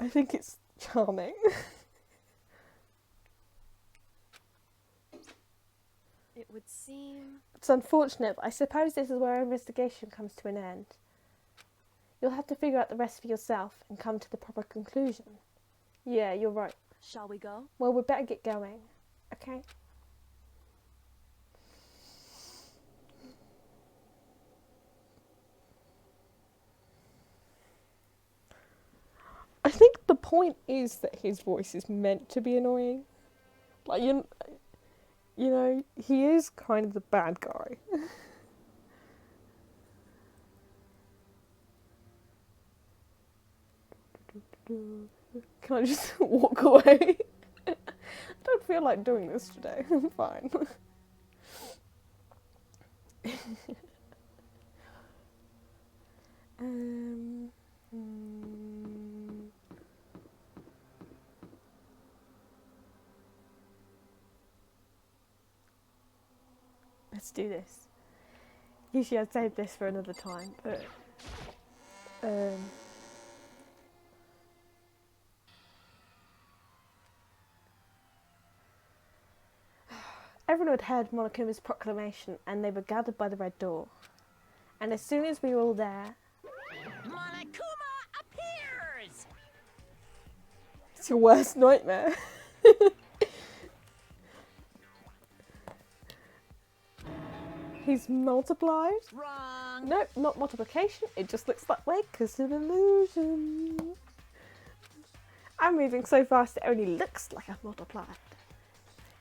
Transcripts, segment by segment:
I think it's charming. It would seem... It's unfortunate, but I suppose this is where our investigation comes to an end. You'll have to figure out the rest for yourself and come to the proper conclusion. Yeah, you're right. Shall we go? Well, we'd better get going. Okay? I think the point is that his voice is meant to be annoying. Like, you know, he is kind of the bad guy. Can I just walk away? I don't feel like doing this today. I'm fine. um, Let's do this. Usually I'd save this for another time, but everyone had heard Monokuma's proclamation and they were gathered by the red door. And as soon as we were all there... Monokuma appears! It's your worst nightmare. He's multiplied. Wrong. Nope, not multiplication. It just looks that way because of illusion. I'm moving so fast it only looks like I've multiplied.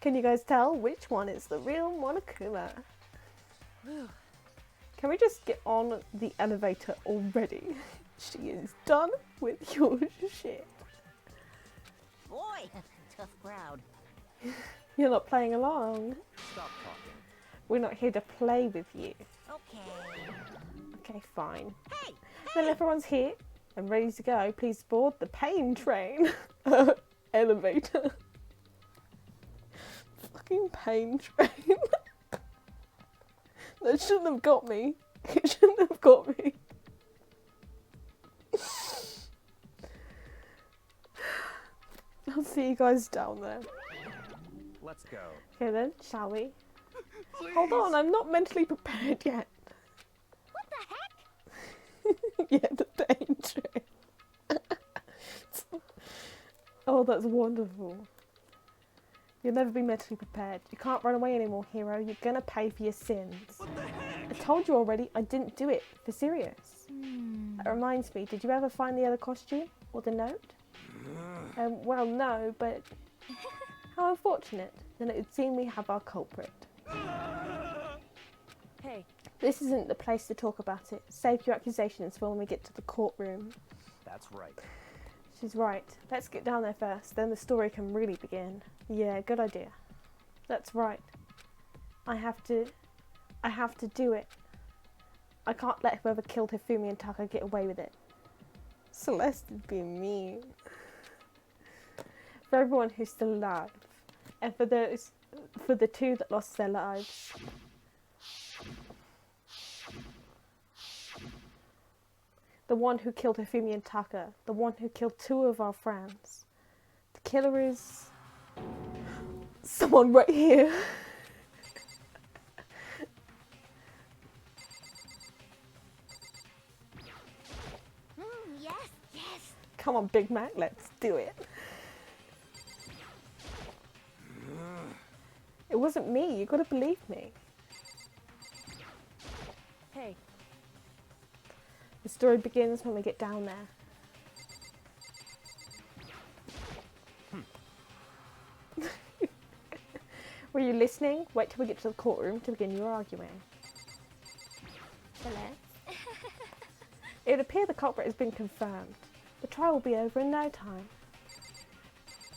Can you guys tell which one is the real Monokuma? Can we just get on the elevator already? She is done with your shit. Boy, tough crowd. You're not playing along. Stop talking. We're not here to play with you. Okay. Okay, fine. Hey! Then everyone's here and ready to go. Please board the pain train. Elevator. Fucking pain train. That shouldn't have got me. It shouldn't have got me. I'll see you guys down there. Let's go. Okay then, shall we? Please. Hold on, I'm not mentally prepared yet. What the heck? Yeah, the pain train. Oh, that's wonderful. You'll never be mentally prepared. You can't run away anymore, hero. You're gonna pay for your sins. What the heck? I told you already, I didn't do it. For serious. That reminds me, did you ever find the other costume? Or the note? Well, no, but... How unfortunate. Then it would seem we have our culprit. Hey, This isn't the place to talk about it. Save your accusations for when we get to the courtroom. That's right. She's right. Let's get down there first, then the story can really begin. Yeah, good idea. That's right. I have to do it. I can't let whoever killed Hifumi and Taka get away with it. Celeste is being mean. For everyone who's still alive, and for the two that lost their lives. The one who killed Hifumi and Taka. The one who killed two of our friends. The killer is... someone right here. Yes, yes. Come on, Big Mac, let's do it. It wasn't me, you gotta believe me. hey, The story begins when we get down there. Were you listening? Wait till we get to the courtroom to begin your arguing. Celeste? It would appear the culprit has been confirmed. The trial will be over in no time.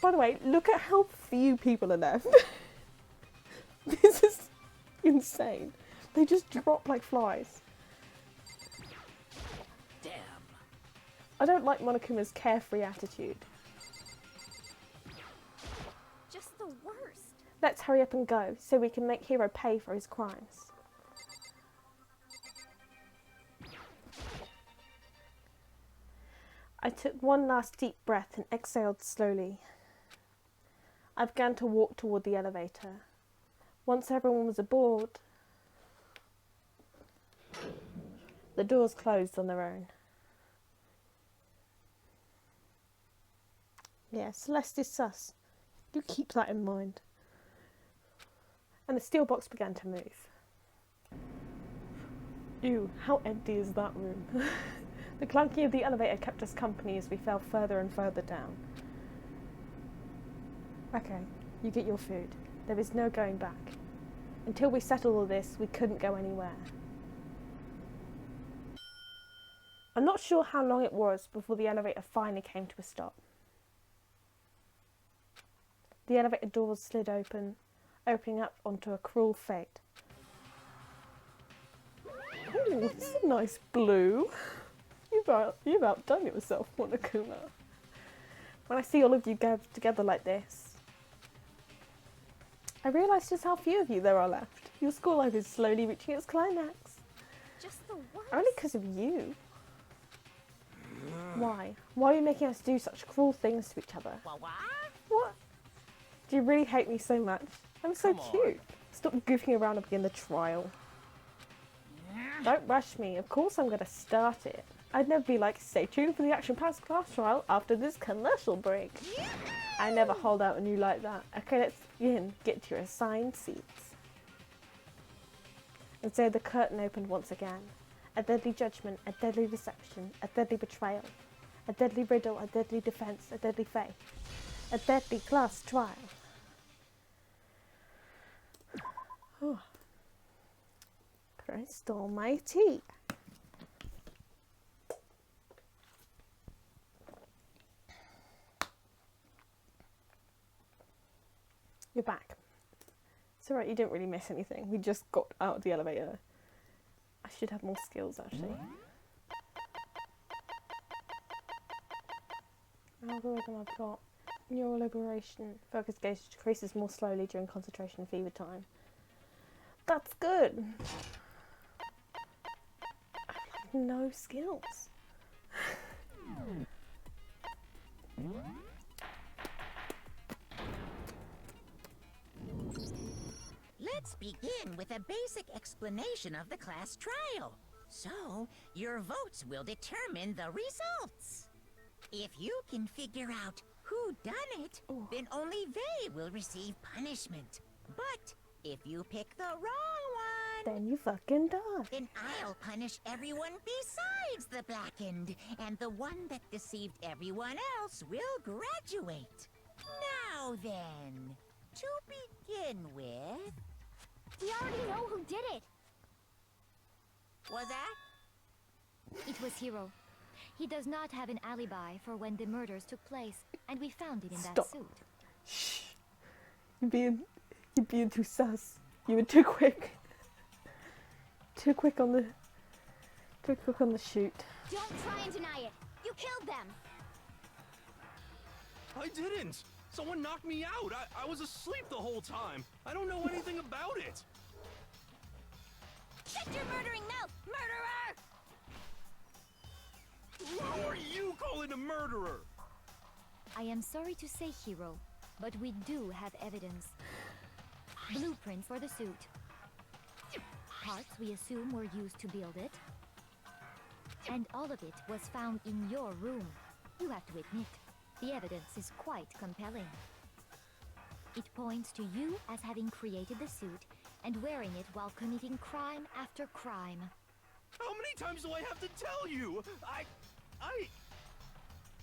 By the way, look at how few people are left. This is insane. They just drop like flies. Damn. I don't like Monokuma's carefree attitude. just the worst. Let's hurry up and go so we can make Hiro pay for his crimes. I took one last deep breath and exhaled slowly. I began to walk toward the elevator. Once everyone was aboard, the doors closed on their own. Yeah, Celeste is sus. You keep that in mind. And the steel box began to move. Ew, how empty is that room? The clunking of the elevator kept us company as we fell further and further down. Okay, you get your food. There is no going back. Until we settled all this, we couldn't go anywhere. I'm not sure how long it was before the elevator finally came to a stop. The elevator doors slid open, opening up onto a cruel fate. Ooh, this is a nice blue. You've outdone yourself, Monokuma. When I see all of you gathered together like this, I realise just how few of you there are left. Your school life is slowly reaching its climax. Just the worst. Only because of you. Why? Why are you making us do such cruel things to each other? What? Do you really hate me so much? I'm so Come on. cute. Stop goofing around and begin the trial. Don't rush me. Of course I'm going to start it. I'd never be like, stay tuned for the action-packed class trial after this commercial break. I never hold out on you like that. Okay, let's begin. Get to your assigned seats. And so the curtain opened once again. A deadly judgment, a deadly deception, a deadly betrayal, a deadly riddle, a deadly defense, a deadly faith, a deadly class trial. Oh. Christ almighty. You're back. It's alright, you didn't really miss anything. We just got out of the elevator. I should have more skills, actually. Algorithm I've got. Neural liberation. Focus gauge decreases more slowly during concentration and fever time. That's good. I have no skills. Let's begin with a basic explanation of the class trial. So, your votes will determine the results. If you can figure out who done it, then only they will receive punishment. But if you pick the wrong one, Then you fucking die. then I'll punish everyone besides the blackened, and the one that deceived everyone else will graduate. Now then, to begin with... We already know who did it. Was that? It was Hiro. He does not have an alibi for when the murders took place, and we found it in that Stop. suit. Shh. You're being too sus. You were too quick. Too quick on the shoot. Don't try and deny it. You killed them. I didn't. Someone knocked me out. I was asleep the whole time. I don't know anything about it. Shut your murdering mouth, murderer! Who are you calling a murderer? I am sorry to say, Hiro, but we do have evidence. Blueprints for the suit. Parts we assume were used to build it. And all of it was found in your room. You have to admit, the evidence is quite compelling. It points to you as having created the suit and wearing it while committing crime after crime. How many times do I have to tell you?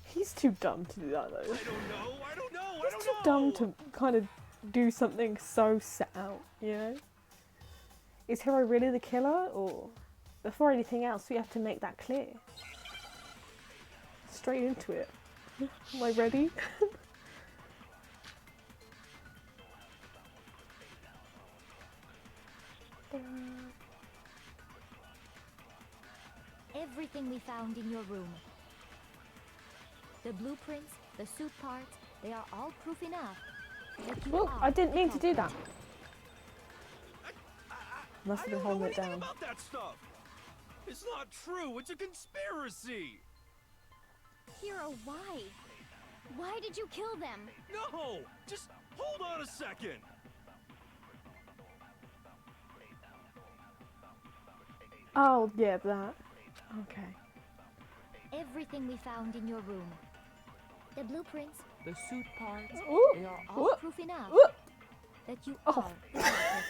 He's too dumb to do that though. I don't know. He's too dumb to kind of do something so set out, you know? Is Hiro really the killer, or before anything else we have to make that clear? Straight into it. Am I ready? Everything we found in your room. The blueprints, the suit parts, they are all proof enough that you Well, are I didn't the mean to do that. culprit. Must have I been don't know holding it anything down. about that stuff. It's not true. It's a conspiracy. Hiro, why? Why did you kill them? No! Just hold on a second! Oh, yeah, that. Okay. Everything we found in your room. The blueprints, The suit parts, Ooh. they are all Ooh. proof enough Ooh. that you Oh. are the culprit.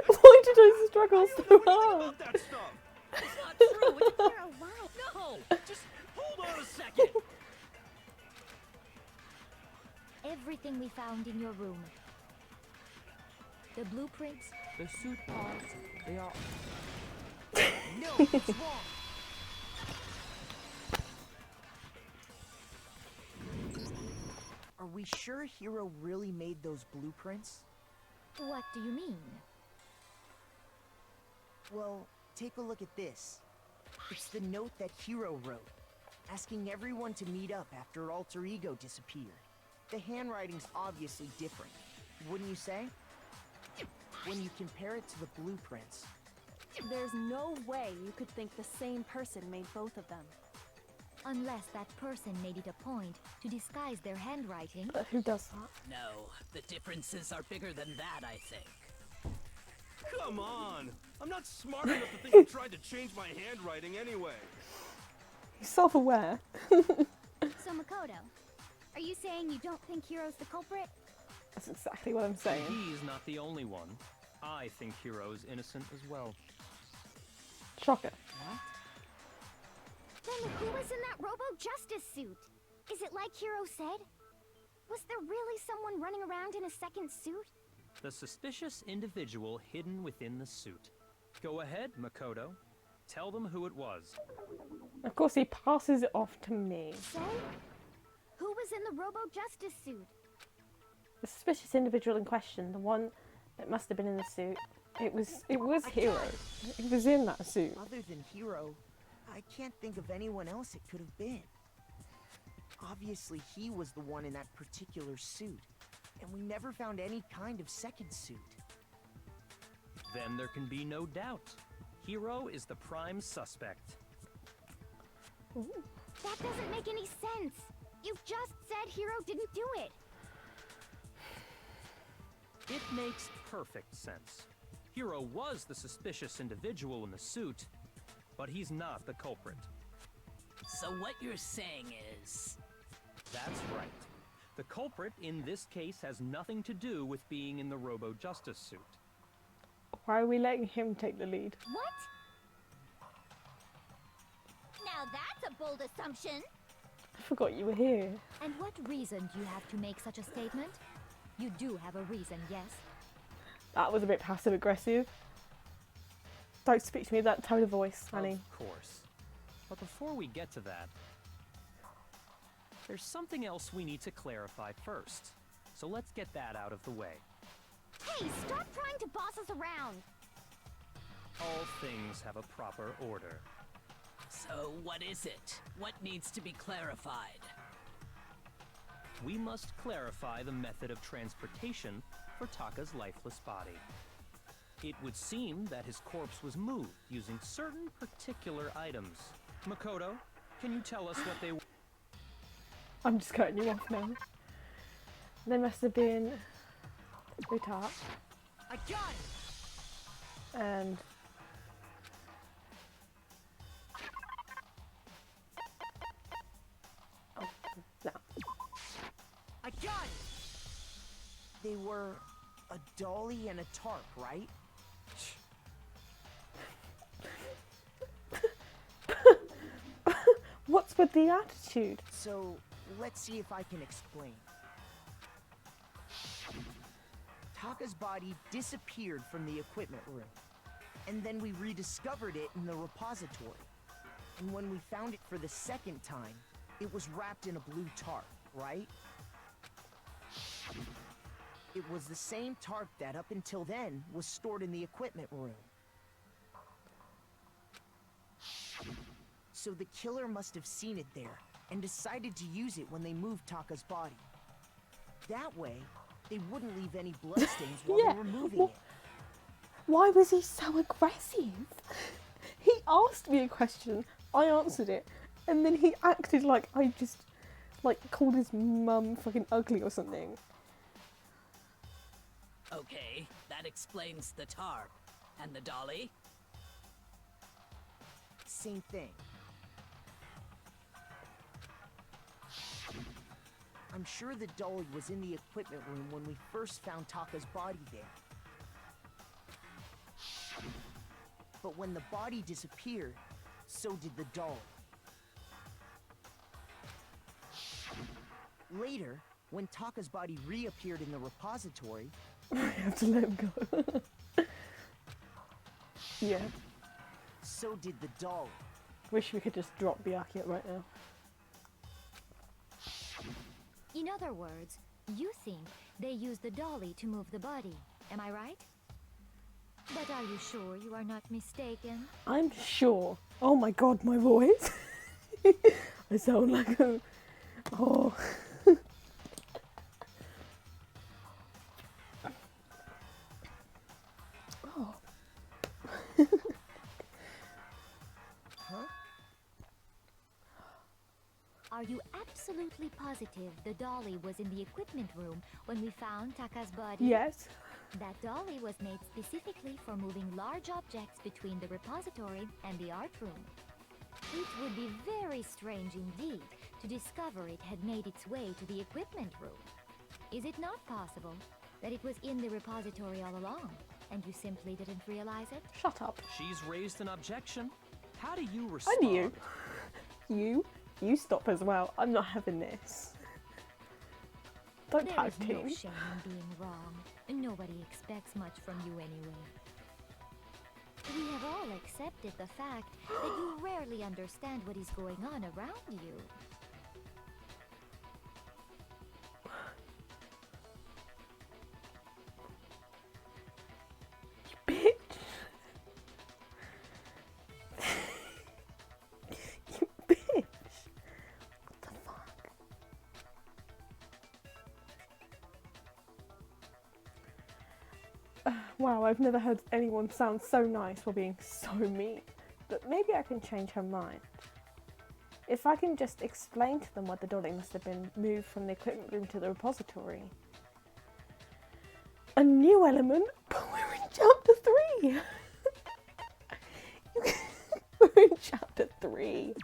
Why did I struggle I so don't know anything hard? about that stuff! It's not true. It's Hiro, why? No! Just hold on a second! Everything we found in your room. The blueprints, the suit parts, they are No, what's wrong? Are we sure Hiro really made those blueprints? what do you mean? Well, take a look at this. It's the note that Hiro wrote, asking everyone to meet up after Alter Ego disappeared. The handwriting's obviously different, wouldn't you say? When you compare it to the blueprints. There's no way you could think the same person made both of them. Unless that person made it a point to disguise their handwriting. But who does that? No, the differences are bigger than that, I think. Come on! I'm not smart enough to think you tried to change my handwriting anyway. He's self-aware. So Makoto, are you saying you don't think Hiro's the culprit? That's exactly what I'm saying. He's not the only one. I think Hiro's innocent as well. Shocker. Then who was in that Robo-Justice suit? Is it like Hiro said? Was there really someone running around in a second suit? The suspicious individual hidden within the suit. Go ahead, Makoto. Tell them who it was. Of course, he passes it off to me. So? Who was in the Robo-Justice suit? The suspicious individual in question, the one that must have been in the suit, it was Hiro. He was in that suit. Other than Hiro, I can't think of anyone else it could have been. Obviously, he was the one in that particular suit, and we never found any kind of second suit. Then there can be no doubt. Hiro is the prime suspect. That doesn't make any sense. You've just said Hiro didn't do it. It makes perfect sense. Hiro was the suspicious individual in the suit, but he's not the culprit. So what you're saying is... That's right. The culprit in this case has nothing to do with being in the Robo-Justice suit. Why are we letting him take the lead? What? Now that's a bold assumption. I forgot you were here. And what reason do you have to make such a statement? You do have a reason, yes? That was a bit passive-aggressive. Don't speak to me with that tone of voice, honey. Of course. But before we get to that, there's something else we need to clarify first. So let's get that out of the way. Hey, stop trying to boss us around. All things have a proper order. So what is it? What needs to be clarified? We must clarify the method of transportation for Taka's lifeless body. It would seem that his corpse was moved using certain particular items. Makoto, can you tell us what they were? I'm just cutting you off now. There must have been Utah I got it! and oh no. I got it! They were a dolly and a tarp, right? What's with the attitude? So, let's see if I can explain. Taka's body disappeared from the equipment room, and then we rediscovered it in the repository. And when we found it for the second time, it was wrapped in a blue tarp, right? It was the same tarp that, up until then, was stored in the equipment room. So the killer must have seen it there, and decided to use it when they moved Taka's body. That way, they wouldn't leave any bloodstains while Yeah, they were moving wha- it. Why was he so aggressive? He asked me a question, I answered it, And then he acted like I just, like, called his mum fucking ugly or something. Okay, that explains the tarp. And the dolly? Same thing. I'm sure the dolly was in the equipment room when we first found Taka's body there. But when the body disappeared, so did the dolly. Later, when Taka's body reappeared in the repository, I have to let him go. Yeah. so did the dolly. Wish we could just drop Byakuya right now. In other words, you think they used the dolly to move the body, am I right? But are you sure you are not mistaken? I'm sure. Oh my god, my voice. I sound like a... Oh. Oh. Huh? Are you absolutely positive the dolly was in the equipment room when we found Taka's body? Yes. That dolly was made specifically for moving large objects between the repository and the art room. It would be very strange indeed to discover it had made its way to the equipment room. Is it not possible that it was in the repository all along, and you simply didn't realize it? Shut up. She's raised an objection. How do you respond? And you. You stop as well. I'm not having this. Don't There tag is no team. shame in being wrong. Nobody expects much from you anyway. We have all accepted the fact that you rarely understand what is going on around you. Bitch. You bitch. What the fuck? Wow, I've never heard anyone sound so nice while being so mean. But maybe I can change her mind. If I can just explain to them why the dolly must have been moved from the equipment room to the repository. A new element? But we're in chapter 3! We're in chapter 3.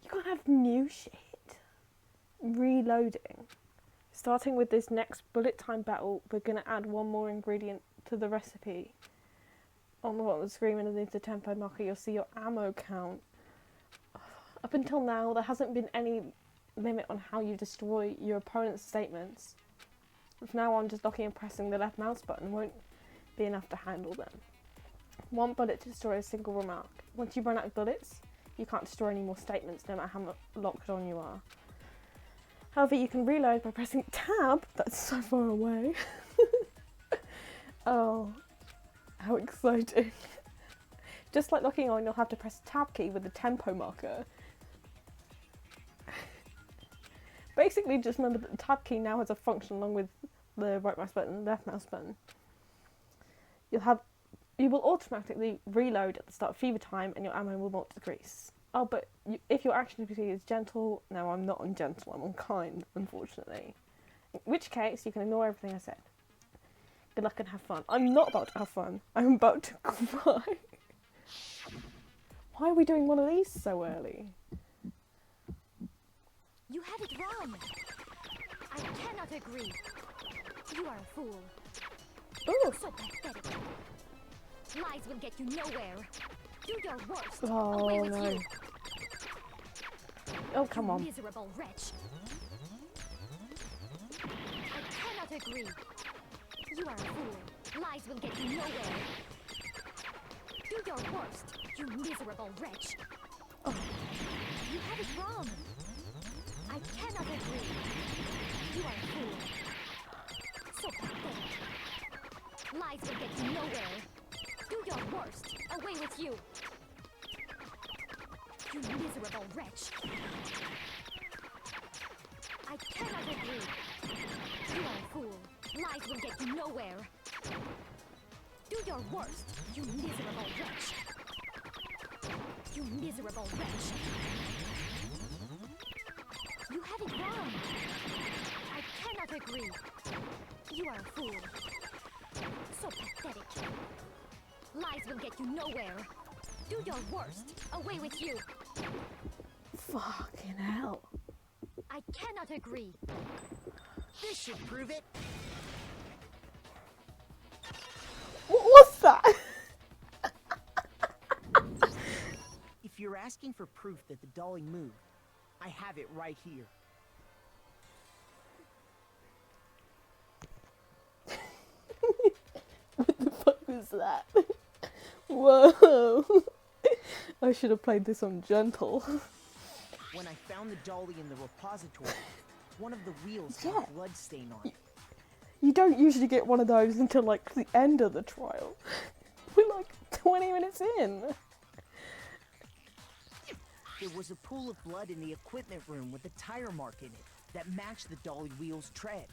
You can't have new shit. Reloading. Starting with this next bullet time battle, we're going to add one more ingredient to the recipe. On the bottom of the screen underneath the tempo marker, you'll see your ammo count. Up until now, there hasn't been any limit on how you destroy your opponent's statements. From now on, just locking and pressing the left mouse button won't be enough to handle them. One bullet to destroy a single remark. Once you run out of bullets, you can't destroy any more statements, no matter how locked on you are. However, you can reload by pressing tab. That's so far away. Oh, how exciting. Just like locking on, you'll have to press the tab key with the tempo marker. Basically, just remember that the tab key now has a function along with the right mouse button and left mouse button. You will automatically reload at the start of fever time and your ammo will not decrease. Oh, but if your action ability is gentle, no, I'm not on gentle, I'm on kind, unfortunately. In which case, you can ignore everything I said. Good luck and have fun. I'm not about to have fun. I'm about to cry. Why are we doing one of these so early? You have it wrong. I cannot agree. You are a fool. Ooh. So pathetic. Lies will get you nowhere. Do your worst. Oh, Away with no. you. Oh, come You on. miserable wretch. I cannot agree. You are a fool. Lies will get you nowhere. Do your worst, you miserable wretch. Oh. You have it wrong. I cannot agree. You are a fool. So pathetic. Lies will get you nowhere. Do your worst. Away with you. You miserable wretch. I cannot agree. You are a fool. Lies will get you nowhere. Do your worst, you miserable wretch. You You miserable wretch! You have it wrong! I cannot agree! You are a fool. So pathetic. Lies will get you nowhere. Do your worst. Away with you. Fucking hell. I cannot agree. This should prove it. What was that? If you're asking for proof that the dolly moved, I have it right here. What the fuck was that? Whoa. I should have played this on gentle. When I found the dolly in the repository, one of the wheels had Yeah. a blood stain on it. You don't usually get one of those until like the end of the trial. We're like 20 minutes in. There was a pool of blood in the equipment room with a tire mark in it that matched the dolly wheel's tread.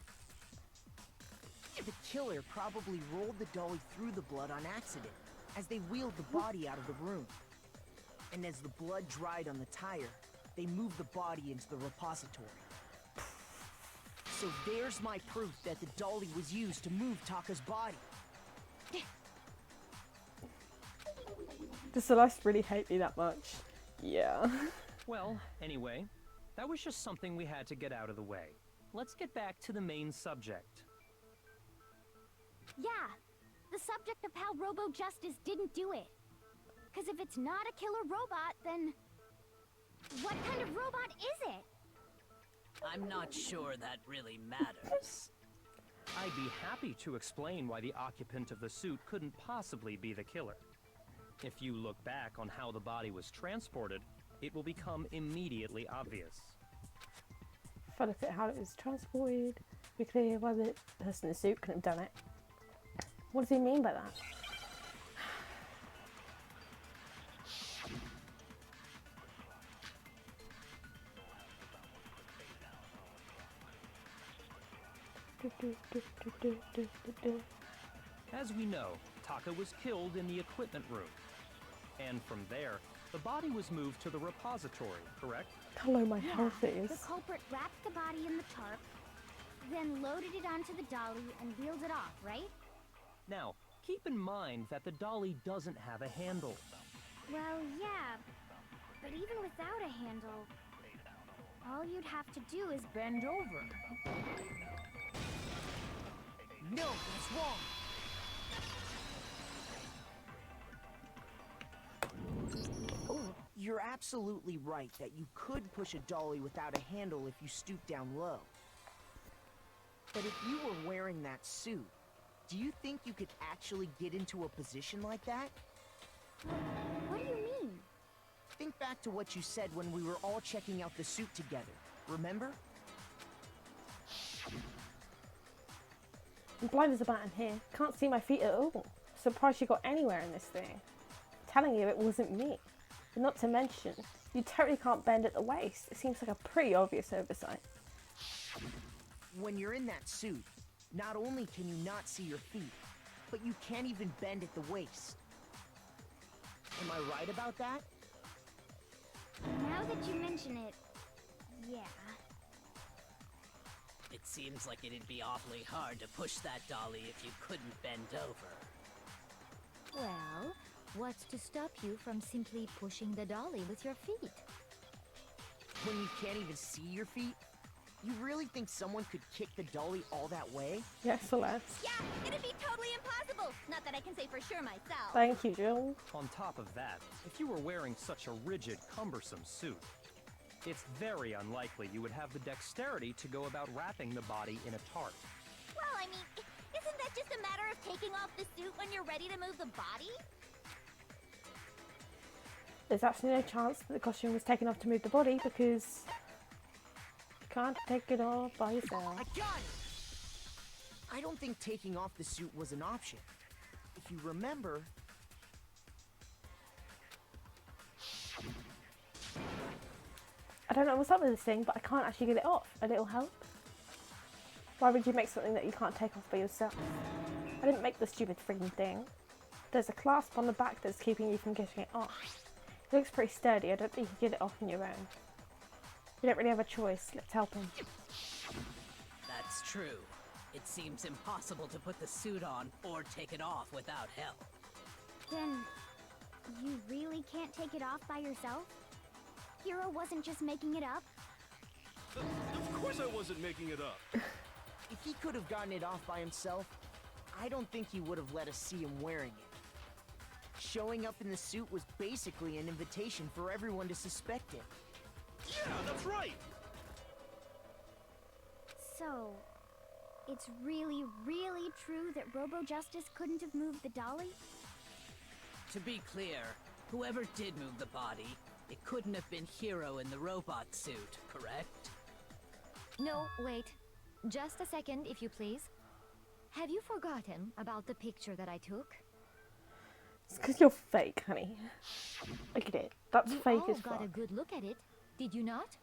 The killer probably rolled the dolly through the blood on accident as they wheeled the body out of the room. And as the blood dried on the tire, they moved the body into the repository. So there's my proof that the dolly was used to move Taka's body. Does Celeste really hate me that much? Yeah. Well, anyway, that was just something we had to get out of the way. Let's get back to the main subject. Yeah, the subject of how Robo Justice didn't do it. Because if it's not a killer robot, then what kind of robot is it? I'm not sure that really matters. I'd be happy to explain why the occupant of the suit couldn't possibly be the killer. If you look back on how the body was transported, it will become immediately obvious. If I look at how it was transported, be clear why the person in the suit couldn't have done it. What does he mean by that? As we know, Taka was killed in the equipment room. And from there, the body was moved to the repository, correct? Hello, my Yeah, health the is. culprit wrapped the body in the tarp, then loaded it onto the dolly and wheeled it off, right? Now, keep in mind that the dolly doesn't have a handle. Well, yeah, but even without a handle, all you'd have to do is bend over. No, that's wrong. You're absolutely right that you could push a dolly without a handle if you stoop down low. But if you were wearing that suit, do you think you could actually get into a position like that? What do you mean? Think back to what you said when we were all checking out the suit together, remember? I'm blind as a bat in here. Can't see my feet at all. Surprised you got anywhere in this thing. Telling you it wasn't me. But not to mention, you totally can't bend at the waist. It seems like a pretty obvious oversight. When you're in that suit, not only can you not see your feet, but you can't even bend at the waist. Am I right about that? Now that you mention it, yeah. It seems like it'd be awfully hard to push that dolly if you couldn't bend over. Well, what's to stop you from simply pushing the dolly with your feet? When you can't even see your feet? You really think someone could kick the dolly all that way? Yes, Celeste. Yeah, it'd be totally impossible. Not that I can say for sure myself. Thank you, Jill. On top of that, if you were wearing such a rigid, cumbersome suit, it's very unlikely you would have the dexterity to go about wrapping the body in a tarp. Well, I mean, isn't that just a matter of taking off the suit when you're ready to move the body? There's absolutely no chance that the costume was taken off to move the body because you can't take it off by yourself. I got it! I don't think taking off the suit was an option. If you remember... I don't know what's up with this thing, but I can't actually get it off. A little help? Why would you make something that you can't take off by yourself? I didn't make the stupid freaking thing. There's a clasp on the back that's keeping you from getting it off. It looks pretty sturdy. I don't think you can get it off on your own. You don't really have a choice. Let's help him. That's true. It seems impossible to put the suit on or take it off without help. Then, you really can't take it off by yourself? Hero wasn't just making it up? Of course I wasn't making it up. If he could have gotten it off by himself, I don't think he would have let us see him wearing it. Showing up in the suit was basically an invitation for everyone to suspect it. Yeah, that's right. So, it's really, really true that Robo Justice couldn't have moved the dolly? To be clear, whoever did move the body, it couldn't have been Hero in the robot suit, correct? No, wait. Just a second, if you please. Have you forgotten about the picture that I took? It's because you're fake, honey. Look at it. That's You fake all as got fuck. a good look at it, did you not?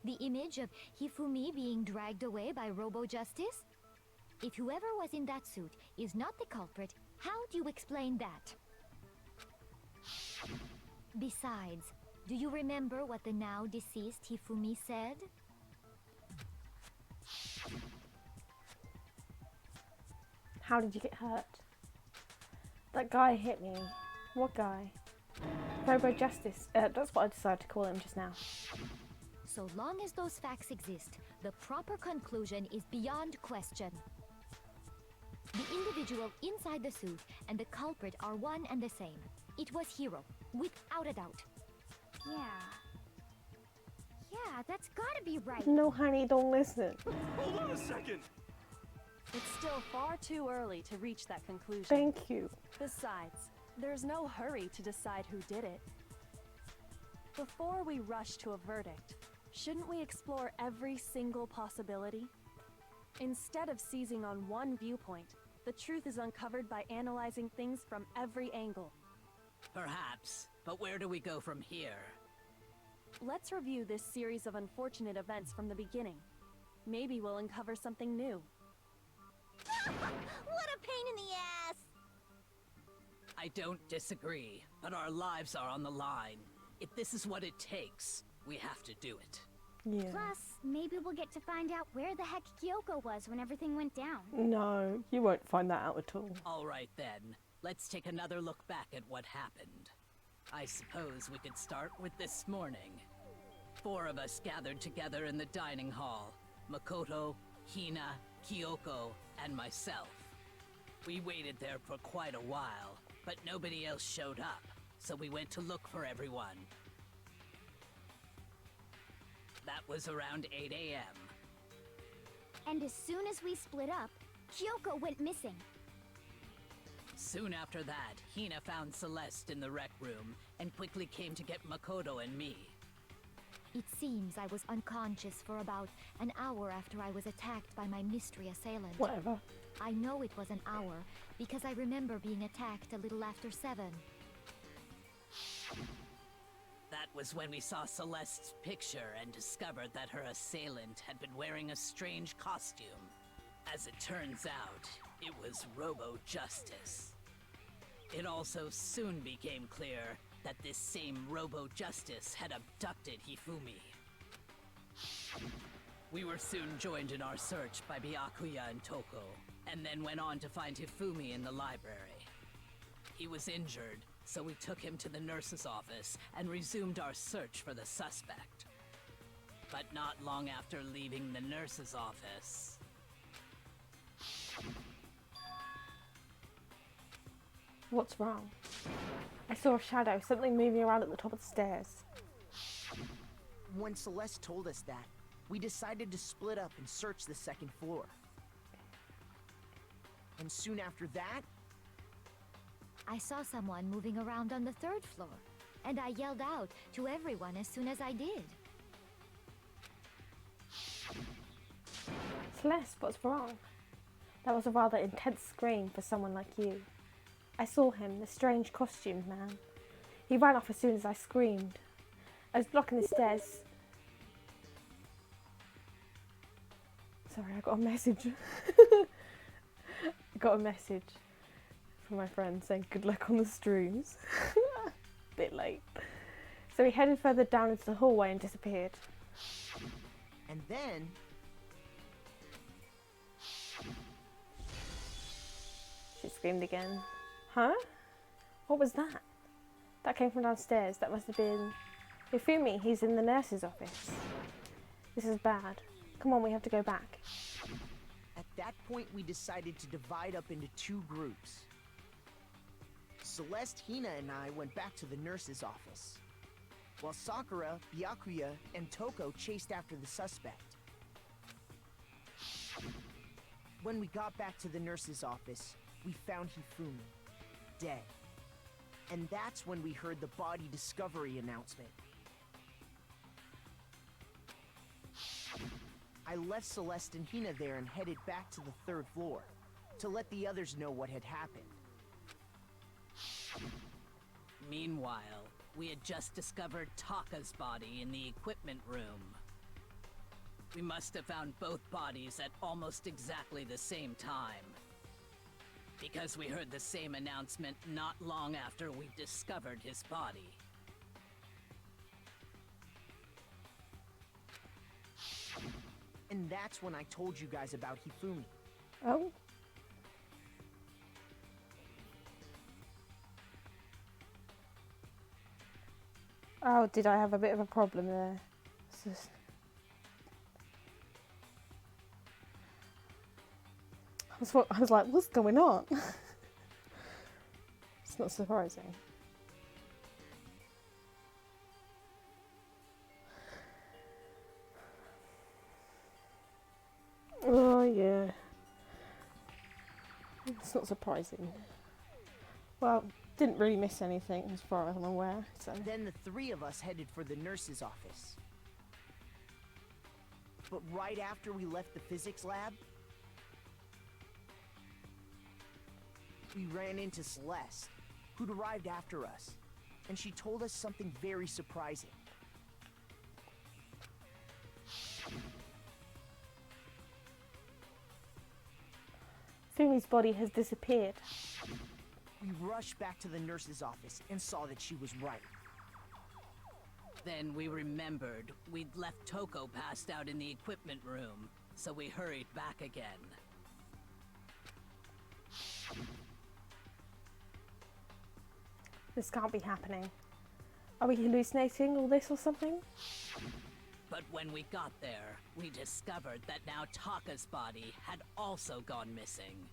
The image of Hifumi being dragged away by Robo Justice? If whoever was in that suit is not the culprit, how do you explain that? Besides, do you remember what the now deceased Hifumi said? How did you get hurt? That guy hit me. What guy? Robo Justice. That's what I decided to call him just now. So long as those facts exist, the proper conclusion is beyond question. The individual inside the suit and the culprit are one and the same. It was Hero, without a doubt. Yeah, that's gotta be right. No, honey, don't listen. Hold on a second. It's still far too early to reach that conclusion. Thank you. Besides, there's no hurry to decide who did it. Before we rush to a verdict, shouldn't we explore every single possibility? Instead of seizing on one viewpoint, the truth is uncovered by analyzing things from every angle. Perhaps, but where do we go from here? Let's review this series of unfortunate events from the beginning. Maybe we'll uncover something new. What a pain in the ass! I don't disagree, but our lives are on the line. If this is what it takes, we have to do it. Yeah. Plus, maybe we'll get to find out where the heck Kyoko was when everything went down. No, you won't find that out at all. All right then, let's take another look back at what happened. I suppose we could start with this morning. 4 of us gathered together in the dining hall. Makoto, Hina, Kyoko, and myself. We waited there for quite a while, but nobody else showed up, so we went to look for everyone. That was around 8 a.m. And as soon as we split up, Kyoko went missing. Soon after that, Hina found Celeste in the rec room and quickly came to get Makoto and me. It seems I was unconscious for about an hour after I was attacked by my mystery assailant. Whatever. I know it was an hour because I remember being attacked a little after 7. That was when we saw Celeste's picture and discovered that her assailant had been wearing a strange costume. As it turns out, it was Robo Justice. It also soon became clear that this same Robo Justice had abducted Hifumi. We were soon joined in our search by Byakuya and Toko, and then went on to find Hifumi in the library. He was injured, so we took him to the nurse's office and resumed our search for the suspect. But not long after leaving the nurse's office... What's wrong? I saw a shadow, something moving around at the top of the stairs. When Celeste told us that, we decided to split up and search the second floor. And soon after that, I saw someone moving around on the 3rd floor, and I yelled out to everyone as soon as I did. Celeste, what's wrong? That was a rather intense scream for someone like you. I saw him, the strange costumed man. He ran off as soon as I screamed. I was blocking the stairs. Sorry, I got a message. I got a message from my friend saying good luck on the streams. Bit late. So he headed further down into the hallway and disappeared. And then... She screamed again. Huh? What was that? That came from downstairs. That must have been... Hifumi, he's in the nurse's office. This is bad. Come on, we have to go back. At that point, we decided to divide up into two groups. Celeste, Hina, and I went back to the nurse's office, while Sakura, Byakuya, and Toko chased after the suspect. When we got back to the nurse's office, we found Hifumi, dead. And that's when we heard the body discovery announcement. I left Celeste and Hina there and headed back to the 3rd floor to let the others know what had happened. Meanwhile, we had just discovered Taka's body in the equipment room. We must have found both bodies at almost exactly the same time, because we heard the same announcement not long after we discovered his body. And that's when I told you guys about Hifumi. Oh? Oh, did I have a bit of a problem there? I was like, what's going on? It's not surprising. Oh, yeah. It's not surprising. Well, didn't really miss anything as far as I'm aware, so... Then the three of us headed for the nurse's office. But right after we left the physics lab, we ran into Celeste, who'd arrived after us, and she told us something very surprising. Fumi's body has disappeared. We rushed back to the nurse's office and saw that she was right. Then we remembered we'd left Toko passed out in the equipment room, so we hurried back again. This can't be happening. Are we hallucinating all this or something? But when we got there, we discovered that now Taka's body had also gone missing.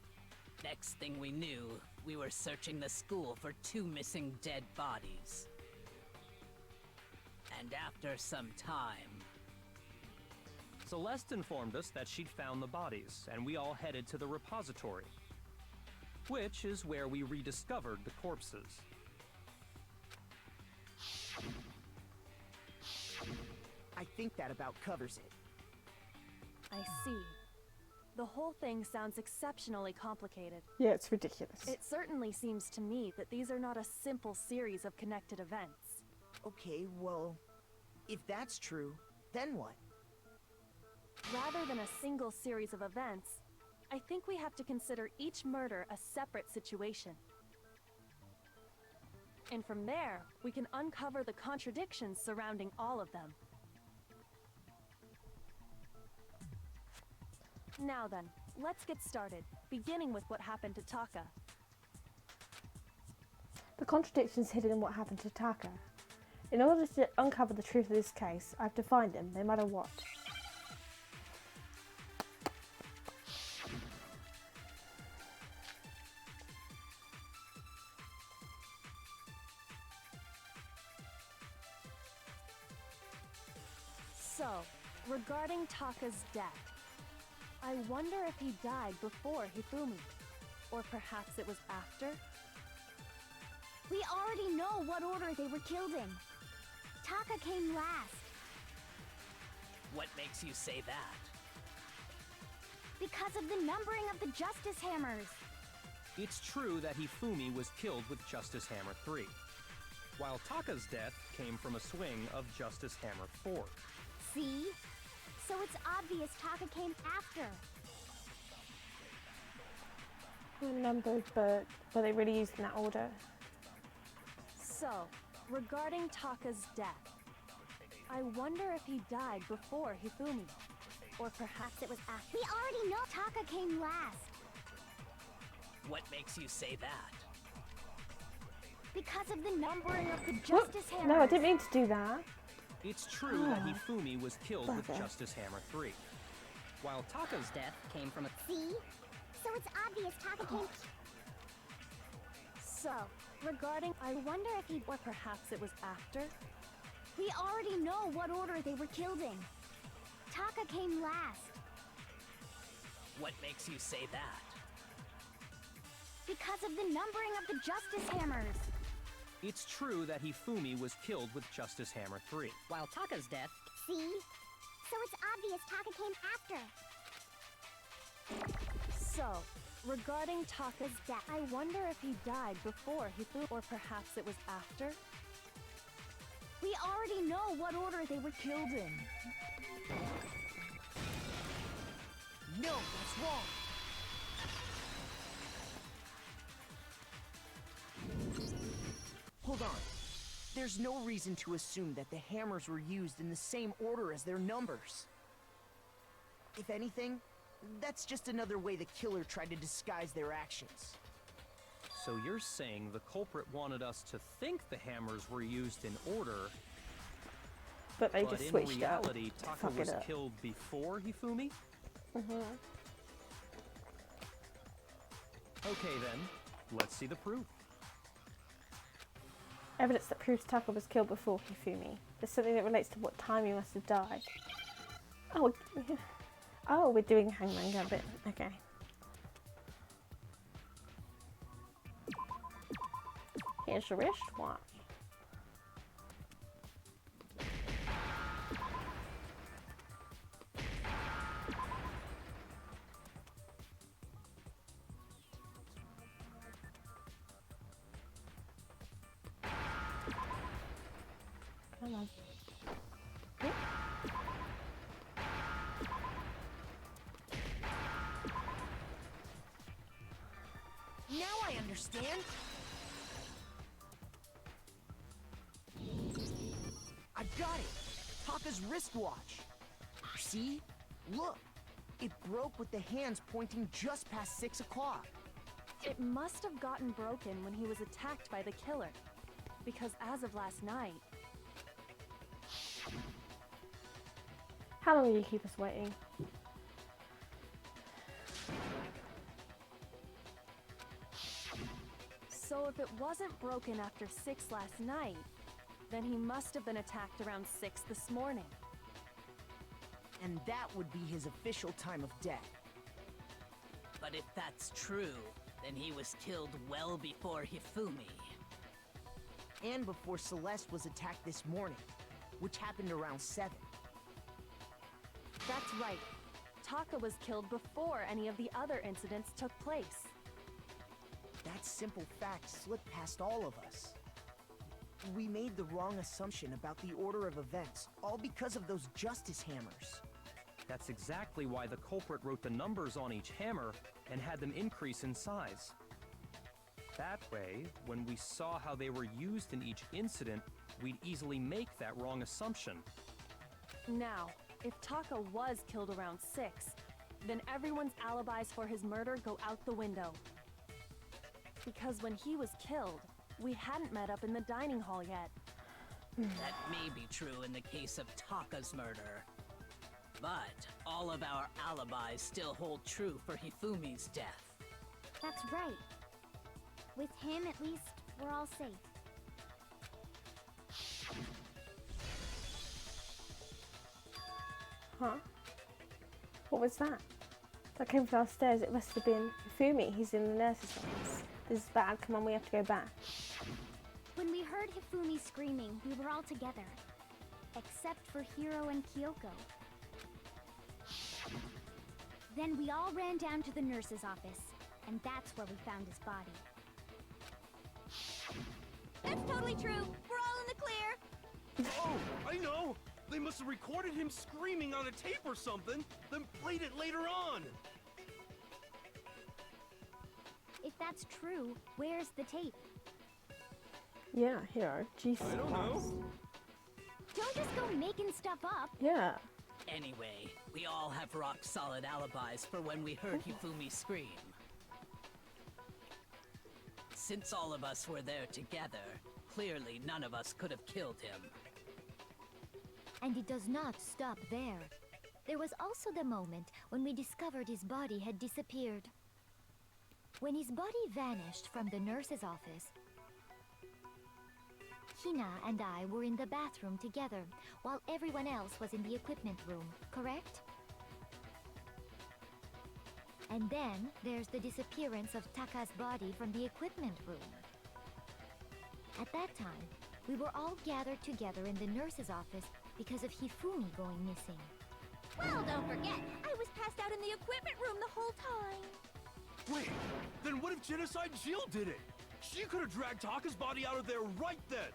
Next thing we knew, we were searching the school for 2 missing dead bodies. And after some time... Celeste informed us that she'd found the bodies, and we all headed to the repository, which is where we rediscovered the corpses. I think that about covers it. I see. The whole thing sounds exceptionally complicated. Yeah, it's ridiculous. It certainly seems to me that these are not a simple series of connected events. Okay, well, if that's true, then what? Rather than a single series of events, I think we have to consider each murder a separate situation. And from there, we can uncover the contradictions surrounding all of them. Now then, let's get started, beginning with what happened to Taka. The contradictions hidden in what happened to Taka. In order to uncover the truth of this case, I have to find him, no matter what. So, regarding Taka's death, I wonder if he died before Hifumi, or perhaps it was after? We already know what order they were killed in. Taka came last. What makes you say that? Because of the numbering of the Justice Hammers. It's true that Hifumi was killed with Justice Hammer 3, while Taka's death came from a swing of Justice Hammer 4. See? So it's obvious Taka came after. Numbered, but were they really used in that order? So, regarding Taka's death, I wonder if he died before Hifumi. Or perhaps it was after. We already know Taka came last. What makes you say that? Because of the numbering of the Justice Hammers. No, I didn't mean to do that. It's true that Hifumi was killed with Okay. Justice Hammer 3, while Taka's death came from a... See? So it's obvious Taka came... So, regarding, I wonder if he, or perhaps it was after. We already know what order they were killed in. Taka came last. What makes you say that? Because of the numbering of the Justice Hammers. It's true that Hifumi was killed with Justice Hammer 3, while Taka's death... See? So it's obvious Taka came after. So, regarding Taka's death, I wonder if he died before Hifumi, or perhaps it was after. We already know what order they were killed in. No, that's wrong. Hold on. There's no reason to assume that the hammers were used in the same order as their numbers. If anything, that's just another way the killer tried to disguise their actions. So you're saying the culprit wanted us to think the hammers were used in order, But they but just in switched it up. reality, to Taka fuck it was up. killed before Hifumi? Okay then, let's see the proof. Evidence that proves Taka was killed before Hifumi. There's something that relates to what time he must have died. Oh, oh, we're doing Hangman Gambit. Okay. Here's your wristwatch. Come on. Now I understand. I've got it. Taka's wristwatch. See? Look. It broke with the hands pointing just past 6 o'clock. It must have gotten broken when he was attacked by the killer. Because as of last night, How long will you keep us waiting? so if it wasn't broken after 6 last night, then he must have been attacked around 6 this morning. And that would be his official time of death. But if that's true, then he was killed well before Hifumi. And before Celeste was attacked this morning, which happened around 7. That's right. Taka was killed before any of the other incidents took place. That simple fact slipped past all of us. We made the wrong assumption about the order of events, all because of those justice hammers. That's exactly why the culprit wrote the numbers on each hammer and had them increase in size. That way, when we saw how they were used in each incident, we'd easily make that wrong assumption. Now, if Taka was killed around 6, then everyone's alibis for his murder go out the window. Because when he was killed, we hadn't met up in the dining hall yet. That may be true in the case of Taka's murder. But all of our alibis still hold true for Hifumi's death. That's right. With him, at least, we're all safe. Huh? What was that? That came from downstairs. It must have been Hifumi. He's in the nurse's office. This is bad. Come on, we have to go back. When we heard Hifumi screaming, we were all together. Except for Hiro and Kyoko. Then we all ran down to the nurse's office, and that's where we found his body. That's totally true! We're all in the clear! Oh, I know! They must have recorded him screaming on a tape or something, then played it later on! If that's true, where's the tape? Yeah, hero. Jesus I don't know. Christ. Don't just go making stuff up. Yeah. Anyway, we all have rock-solid alibis for when we heard Hifumi scream. Since all of us were there together, clearly none of us could have killed him. And it does not stop there. There was also the moment when we discovered his body had disappeared. When his body vanished from the nurse's office, Hina and I were in the bathroom together, while everyone else was in the equipment room, correct? And then there's the disappearance of Taka's body from the equipment room. At that time, we were all gathered together in the nurse's office because of Hifumi going missing. Well, don't forget, I was passed out in the equipment room the whole time. Wait, then what if Genocide Jill did it? She could have dragged Taka's body out of there right then.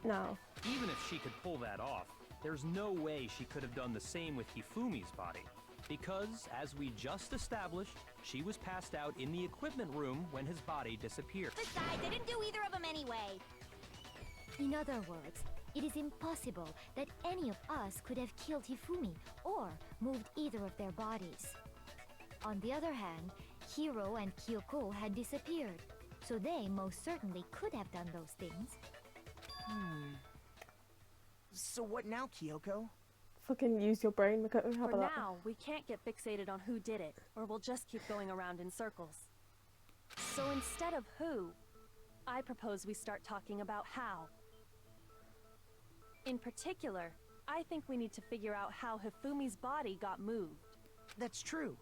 No. Even if she could pull that off, there's no way she could have done the same with Hifumi's body. Because, as we just established, she was passed out in the equipment room when his body disappeared. Besides, I didn't do either of them anyway. In other words, it is impossible that any of us could have killed Hifumi or moved either of their bodies. On the other hand, Hiro and Kyoko had disappeared, so they most certainly could have done those things. So what now, Kyoko? Fucking use your brain, Makoto. How For about that? now, we can't get fixated on who did it, or we'll just keep going around in circles. So instead of who, I propose we start talking about how. In particular, I think we need to figure out how Hifumi's body got moved. That's true.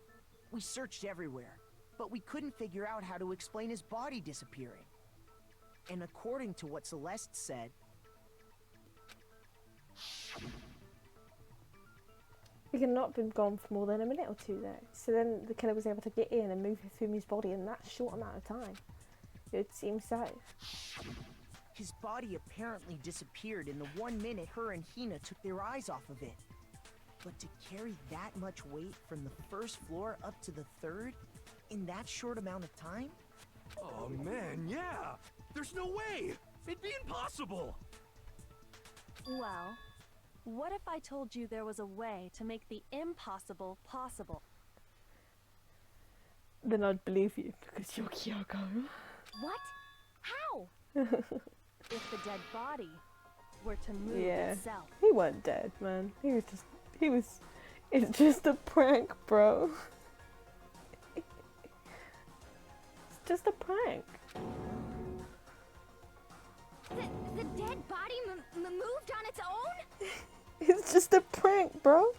We searched everywhere, but we couldn't figure out how to explain his body disappearing. And according to what Celeste said, We could not have been gone for more than a minute or two there. So then the killer was able to get in and move Hifumi's body in that short amount of time. It would seem so. his body apparently disappeared in the 1 minute her and Hina took their eyes off of it. But to carry that much weight from the first floor up to the third in that short amount of time? Oh man, yeah! There's no way! It'd be impossible! Well, what if I told you there was a way to make the impossible possible? Then I'd believe you, because you're Kyoko. What? How? If the dead body were to move Yeah. itself. He wasn't dead, man. It's just a prank, bro. It's just a prank. The dead body moved on its own? It's just a prank, bro.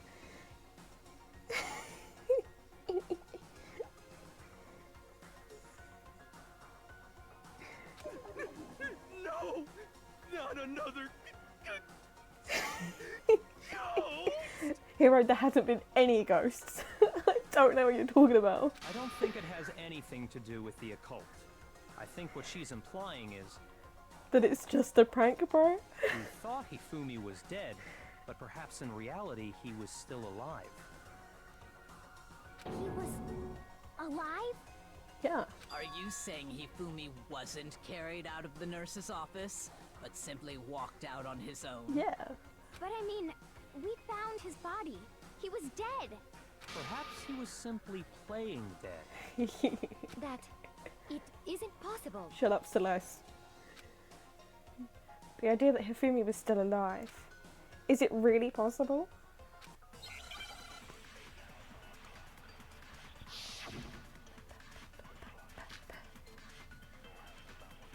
No! Not another... No! Hero, there hasn't been any ghosts. I don't know what you're talking about. I don't think it has anything to do with the occult. I think what she's implying is That it's just a prank, bro. we thought Hifumi was dead, but perhaps in reality he was still alive. He was alive? Yeah. Are you saying Hifumi wasn't carried out of the nurse's office, but simply walked out on his own? Yeah. But I mean, we found his body. He was dead. Perhaps he was simply playing dead. That it isn't possible. Shut up, Celeste. The idea that Hifumi was still alive. Is it really possible?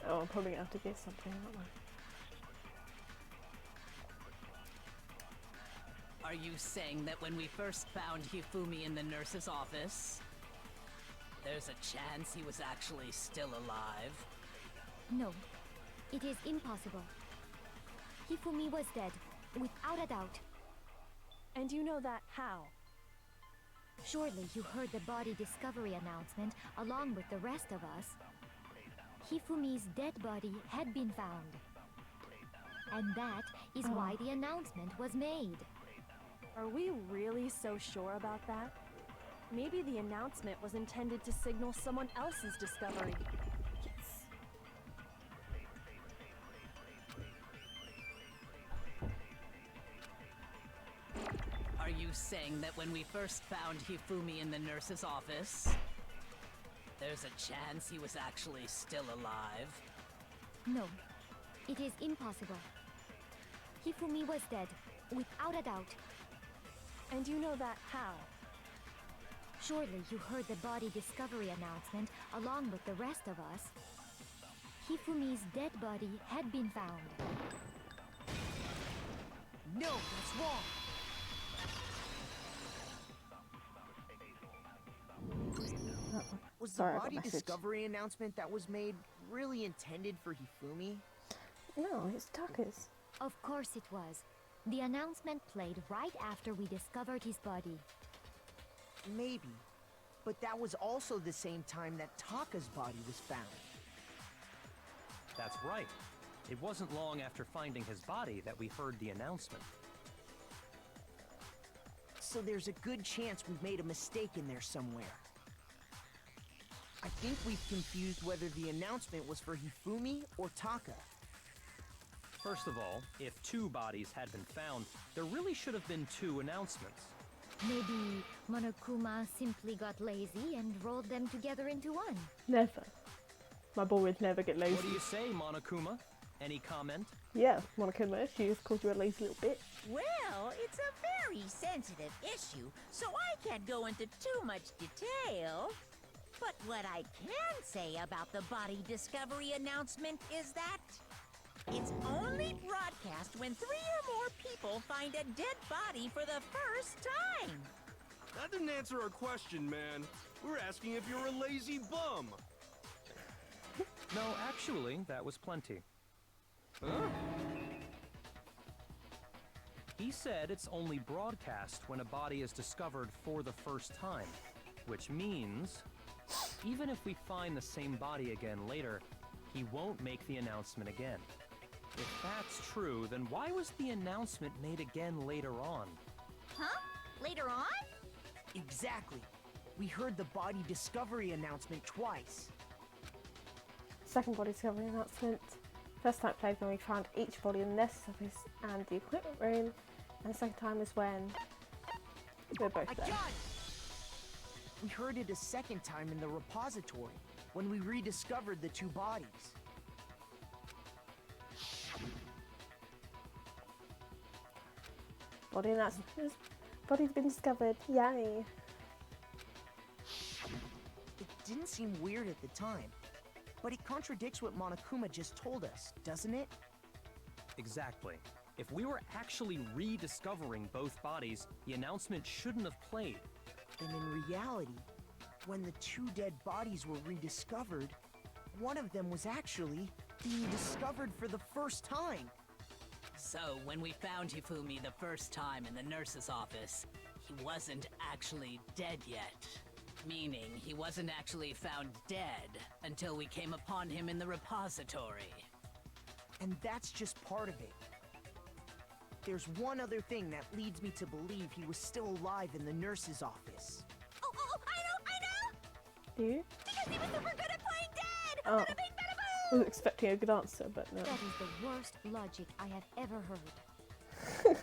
Oh, I'm probably gonna have to get something, aren't I? Are you saying that when we first found Hifumi in the nurse's office, there's a chance he was actually still alive? No, it is impossible. Hifumi was dead, without a doubt. And you know that how? Surely you heard the body discovery announcement along with the rest of us. Hifumi's dead body had been found. And that is why the announcement was made. Are we really so sure about that? Maybe the announcement was intended to signal someone else's discovery. Yes. saying that when we first found Hifumi in the nurse's office, there's a chance he was actually still alive? No, it is impossible. Hifumi was dead, without a doubt. And you know that how? Surely you heard the body discovery announcement along with the rest of us. Hifumi's dead body had been found. No, that's wrong. Was the Sorry, I got body message. discovery announcement that was made really intended for Hifumi? No, it's Taka's. Of course it was. The announcement played right after we discovered his body. Maybe. But that was also the same time that Taka's body was found. That's right. It wasn't long after finding his body that we heard the announcement. So there's a good chance we've made a mistake in there somewhere. I think we've confused whether the announcement was for Hifumi or Taka. First of all, if 2 bodies had been found, there really should have been 2 announcements. Maybe Monokuma simply got lazy and rolled them together into one. Never. My boy would never get lazy. What do you say, Monokuma? Any comment? Yeah, Monokuma, she just called you a lazy little bitch. Well, it's a very sensitive issue, so I can't go into too much detail. But what I can say about the body discovery announcement is that it's only broadcast when 3 or more people find a dead body for the first time. That didn't answer our question, man. We're asking if you're a lazy bum. No, actually, that was plenty. Huh? He said it's only broadcast when a body is discovered for the first time, which means even if we find the same body again later, he won't make the announcement again. If that's true, then why was the announcement made again later on? Huh? Later on? Exactly. We heard the body discovery announcement twice. Second body discovery announcement. First time played when we found each body in the nurse's office and the equipment room, and the second time is when we're both I there. got it! We heard it a second time in the repository, when we rediscovered the 2 bodies. Body announcement. Body's been discovered. Yay. It didn't seem weird at the time, but it contradicts what Monokuma just told us, doesn't it? Exactly. If we were actually rediscovering both bodies, the announcement shouldn't have played. And in reality, when the 2 dead bodies were rediscovered, one of them was actually being discovered for the first time. So, when we found Hifumi the first time in the nurse's office, he wasn't actually dead yet. Meaning, he wasn't actually found dead until we came upon him in the repository. And that's just part of it. There's one other thing that leads me to believe he was still alive in the nurse's office. Oh, I know! Do you? Because he was super good at playing dead! Oh. Bada bing, bada I boom! was expecting a good answer, but no. That is the worst logic I have ever heard.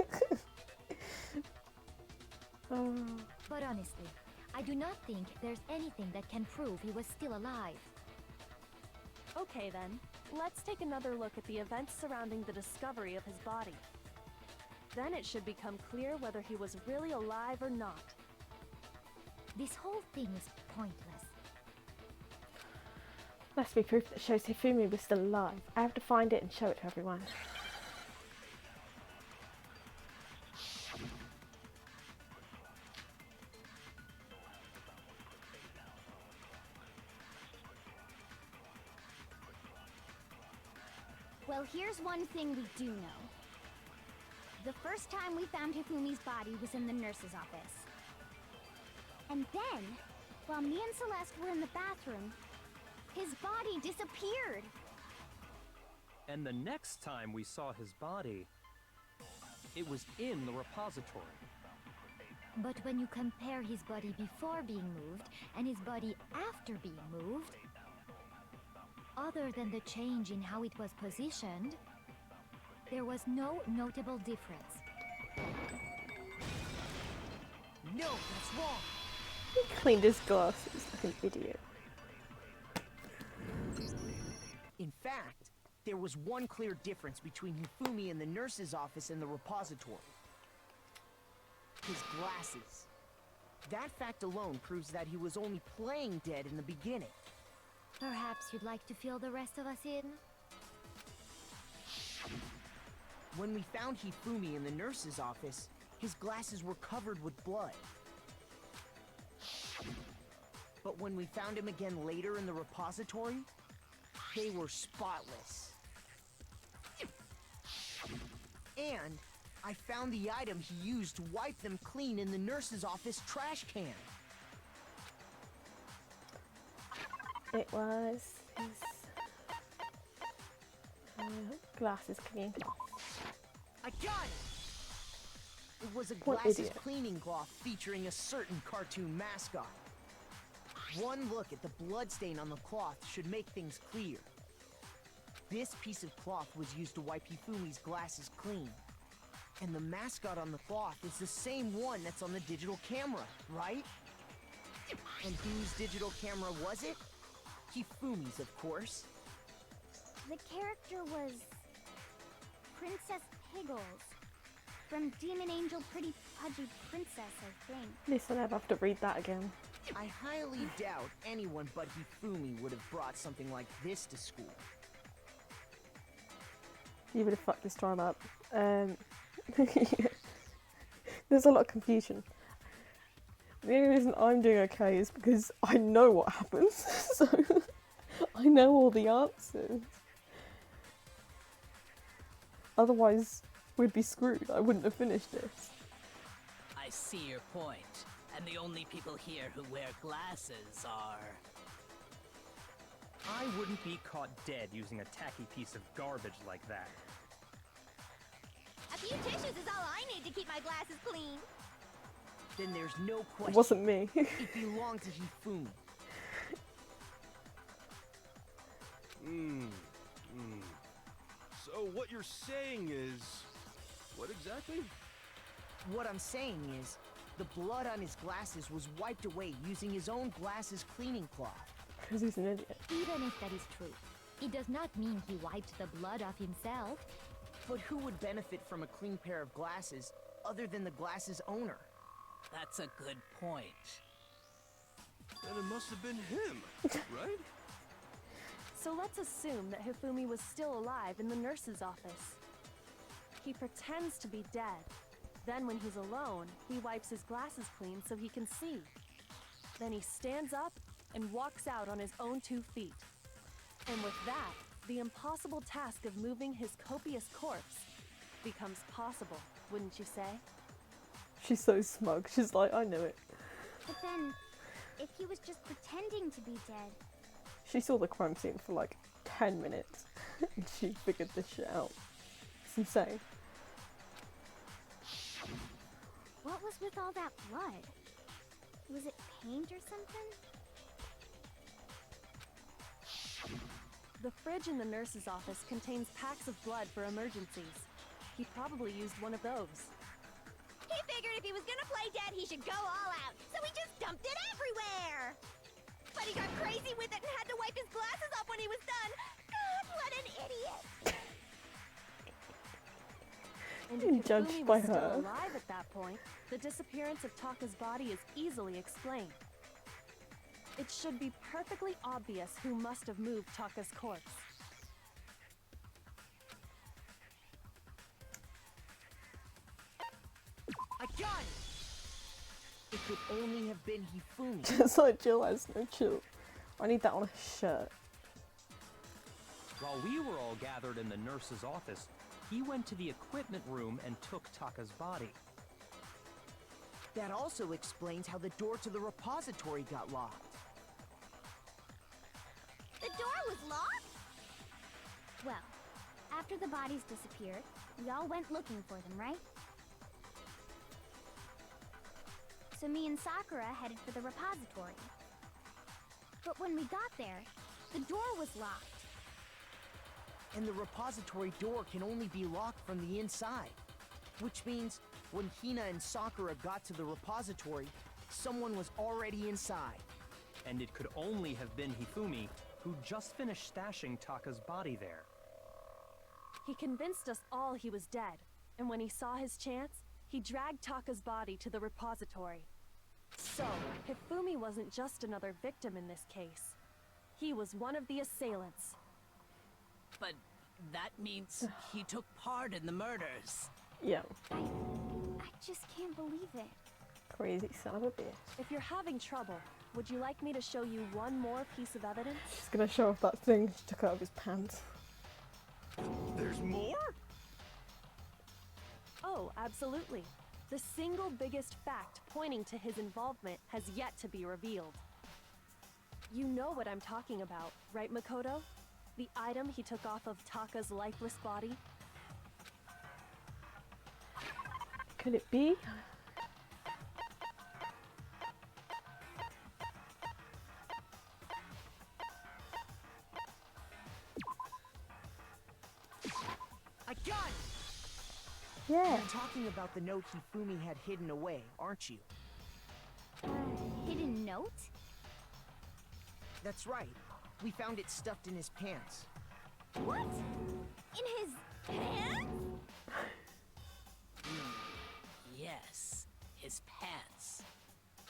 Oh. But honestly, I do not think there's anything that can prove he was still alive. Okay then, let's take another look at the events surrounding the discovery of his body. Then it should become clear whether he was really alive or not. This whole thing is pointless. Must be proof that shows Hifumi was still alive. I have to find it and show it to everyone. Well, here's one thing we do know. The first time we found Hifumi's body was in the nurse's office. And then, while me and Celeste were in the bathroom, his body disappeared. And the next time we saw his body, it was in the repository. But when you compare his body before being moved and his body after being moved, other than the change in how it was positioned, there was no notable difference. No, that's wrong. He cleaned his glasses like an idiot. In fact, there was one clear difference between Hifumi in the nurse's office and the repository. His glasses. That fact alone proves that he was only playing dead in the beginning. Perhaps you'd like to fill the rest of us in? When we found Hifumi in the nurse's office, his glasses were covered with blood. But when we found him again later in the repository, they were spotless. And I found the item he used to wipe them clean in the nurse's office trash can. It was his glasses cleaning cloth. I got it! It was a What glasses idiot. cleaning cloth featuring a certain cartoon mascot. One look at the bloodstain on the cloth should make things clear. This piece of cloth was used to wipe Hifumi's glasses clean. And the mascot on the cloth is the same one that's on the digital camera, right? And whose digital camera was it? Hifumi's, of course. The character was Princess Piggles from Demon Angel Pretty Pudgy Princess, I think. Listen, I'd have to read that again. I highly doubt anyone but Hifumi would have brought something like this to school. You would have fucked this time up. There's a lot of confusion. The only reason I'm doing okay is because I know what happens, so I know all the answers. Otherwise, we'd be screwed. I wouldn't have finished this. I see your point. And the only people here who wear glasses are... I wouldn't be caught dead using a tacky piece of garbage like that. A few tissues is all I need to keep my glasses clean. Then there's no question. It wasn't me. It belonged to Hifumi. So what you're saying is... what exactly? What I'm saying is, the blood on his glasses was wiped away using his own glasses cleaning cloth. Because he's an idiot. Even if that is true, it does not mean he wiped the blood off himself. But who would benefit from a clean pair of glasses other than the glasses owner? That's a good point. Then it must have been him, right? So let's assume that Hifumi was still alive in the nurse's office. He pretends to be dead. Then when he's alone, he wipes his glasses clean so he can see. Then he stands up and walks out on his own 2 feet. And with that, the impossible task of moving his copious corpse becomes possible, wouldn't you say? She's so smug. She's like, I know it. But then, if he was just pretending to be dead, She saw the crime scene for like 10 minutes and she figured this shit out. It's insane. what was with all that blood? Was it paint or something? The fridge in the nurse's office contains packs of blood for emergencies. He probably used one of those. He figured if he was gonna play dead, he should go all out, so he just dumped it everywhere! But he got crazy with it and had to wipe his glasses off when he was done! God, what an idiot! And Being if judged Hifumi by was still her. alive at that point, the disappearance of Taka's body is easily explained. It should be perfectly obvious who must have moved Taka's corpse. I got it! It could only have been Hifumi. Just like Jill has no chill. I need that on a shirt. While we were all gathered in the nurse's office, he went to the equipment room and took Taka's body. That also explains how the door to the repository got locked. The door was locked? Well, after the bodies disappeared, we all went looking for them, right? So me and Sakura headed for the repository. But when we got there, the door was locked. And the repository door can only be locked from the inside. Which means When Hina and Sakura got to the repository, someone was already inside. And it could only have been Hifumi, who just finished stashing Taka's body there. He convinced us all he was dead, and when he saw his chance, he dragged Taka's body to the repository. So, Hifumi wasn't just another victim in this case. He was one of the assailants. But that means he took part in the murders. Yeah. I just can't believe it. Crazy son of a bitch. If you're having trouble, would you like me to show you one more piece of evidence? He's gonna show off that thing he took out of his pants. There's more? Oh, absolutely. The single biggest fact pointing to his involvement has yet to be revealed. You know what I'm talking about, right, Makoto? The item he took off of Taka's lifeless body? Could it be? I got it! Yeah. You're talking about the note Hifumi had hidden away, aren't you? Hidden note? That's right. We found it stuffed in his pants. What? In his pants? Yes, his pants.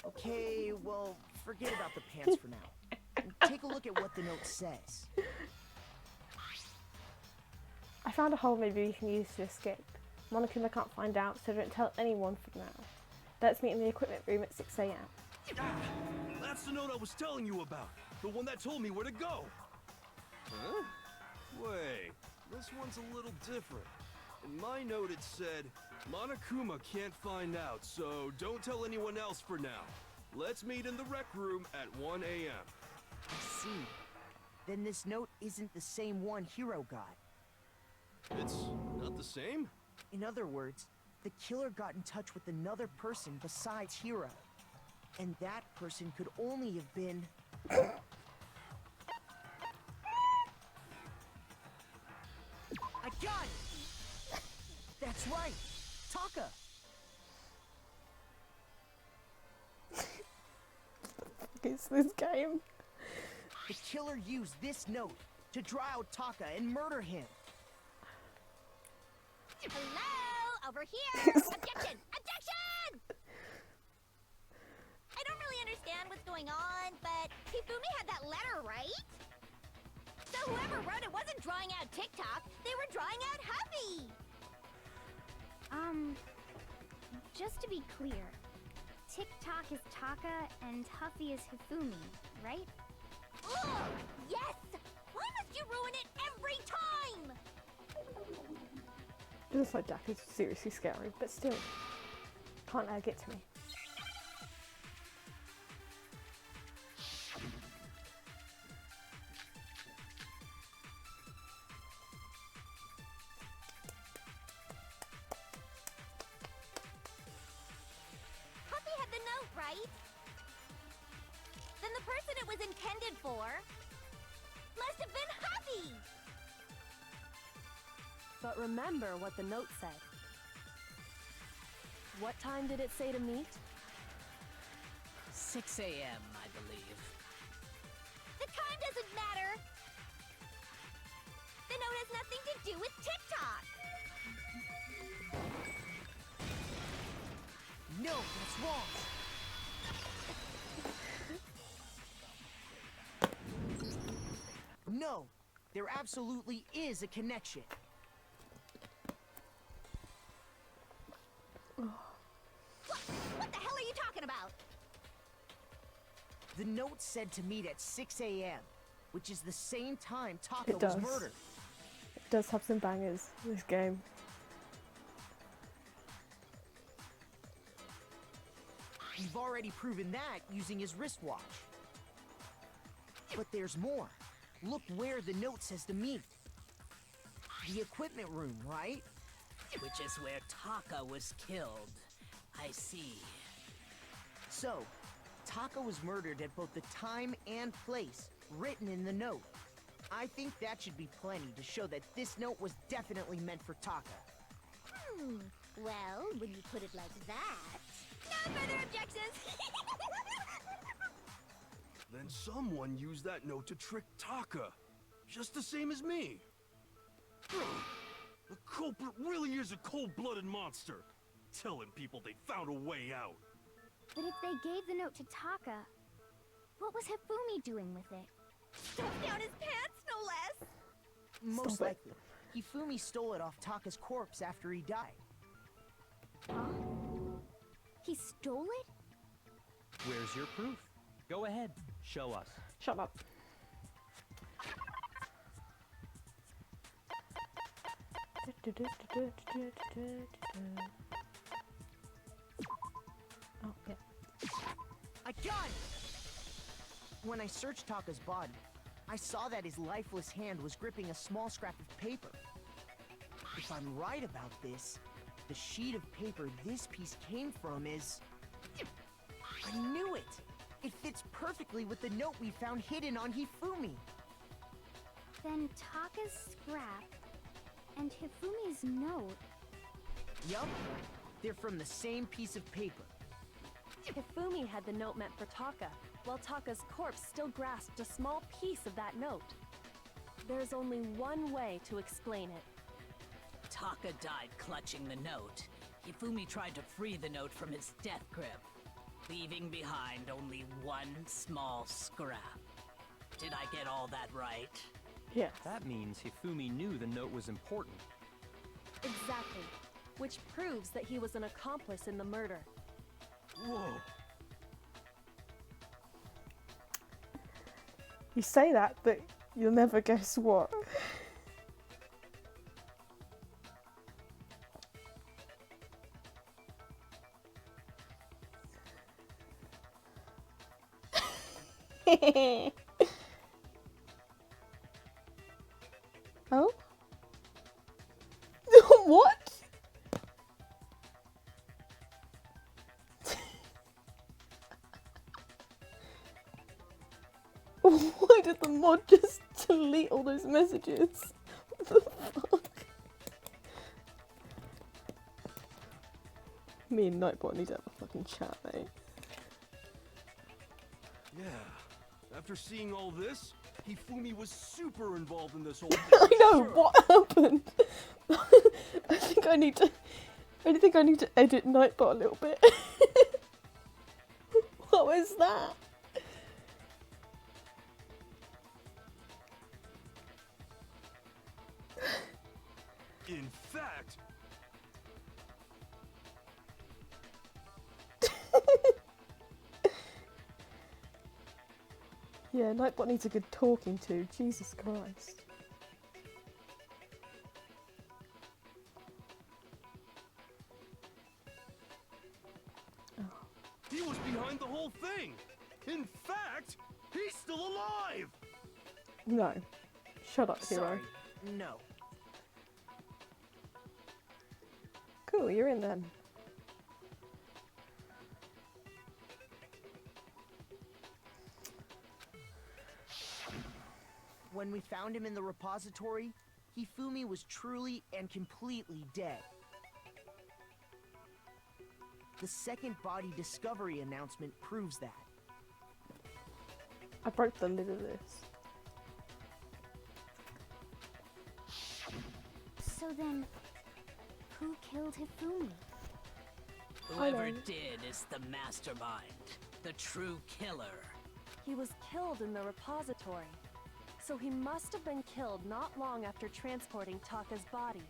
Okay, well, forget about the pants for now. Take a look at what the note says. I found a hole maybe we can use to escape. Monokuma can't find out, so don't tell anyone for now. Let's meet in the equipment room at 6 AM. Ah, that's the note I was telling you about. The one that told me where to go. Huh? Wait, this one's a little different. In my note it said, Monokuma can't find out, so don't tell anyone else for now. Let's meet in the rec room at 1 AM. I see. Then this note isn't the same one Hiro got. It's not the same? In other words, the killer got in touch with another person besides Hiro. And that person could only have been... I got it! That's right! Taka! It's this game. The killer used this note to draw out Taka and murder him. Hello? Over here! Objection! Objection! I don't really understand what's going on, but Hifumi had that letter, right? So whoever wrote it wasn't drawing out TikTok, they were drawing out Happy! Just to be clear, TikTok is Taka and Huffy is Hifumi, right? Ugh! Yes! Why must you ruin it every time? It looks like Jack is seriously scary, but still, can't let her get to me. Huffy had the note, right? Then the person it was intended for must have been Huffy! But remember what the note said. What time did it say to meet? 6 AM, I believe. The time doesn't matter! The note has nothing to do with TikTok! No, that's wrong! No, there absolutely is a connection. What the hell are you talking about? The note said to meet at 6 AM, which is the same time Taka It does. was murdered. It does have some bangers, this game. You've already proven that using his wristwatch. But there's more. Look where the note says to meet. The equipment room, right? Which is where Taka was killed. I see. So, Taka was murdered at both the time and place written in the note. I think that should be plenty to show that this note was definitely meant for Taka. Well, when you put it like that... No further objections! Then someone used that note to trick Taka, just the same as me. The culprit really is a cold-blooded monster, telling people they found a way out. But if they gave the note to Taka, what was Hifumi doing with it? Stuffed down his pants, no less! Most likely. Hifumi stole it off Taka's corpse after he died. Huh? He stole it? Where's your proof? Go ahead, show us. Shut up. Oh, yeah. I got it! When I searched Taka's body, I saw that his lifeless hand was gripping a small scrap of paper. If I'm right about this, the sheet of paper this piece came from is... I knew it! It fits perfectly with the note we found hidden on Hifumi. Then Taka's scrap and Hifumi's note... Yup, they're from the same piece of paper. Hifumi had the note meant for Taka, while Taka's corpse still grasped a small piece of that note. There's only one way to explain it. Taka died clutching the note. Hifumi tried to free the note from his death grip, leaving behind only one small scrap. Did I get all that right? Yes. That means Hifumi knew the note was important. Exactly. Which proves that he was an accomplice in the murder. Whoa. You say that, but you'll never guess what. Oh? What? Why did the mod just delete all those messages? What the fuck? Me and Nightbot need to have a fucking chat, mate. Yeah. After seeing all this, Hifumi was super involved in this whole I thing. know, Sure. what happened? I think I need to edit Nightbot a little bit. What was that? In fact, Yeah, Nightbot needs a good talking to. Jesus Christ. he was behind the whole thing. In fact, he's still alive. No. Shut up, hero. Sorry, no. Cool, you're in then. When we found him in the repository, Hifumi was truly and completely dead. The second body discovery announcement proves that. I broke the lid of this. So then, who killed Hifumi? Whoever know. did is the mastermind, the true killer. He was killed in the repository, so he must have been killed not long after transporting Taka's body.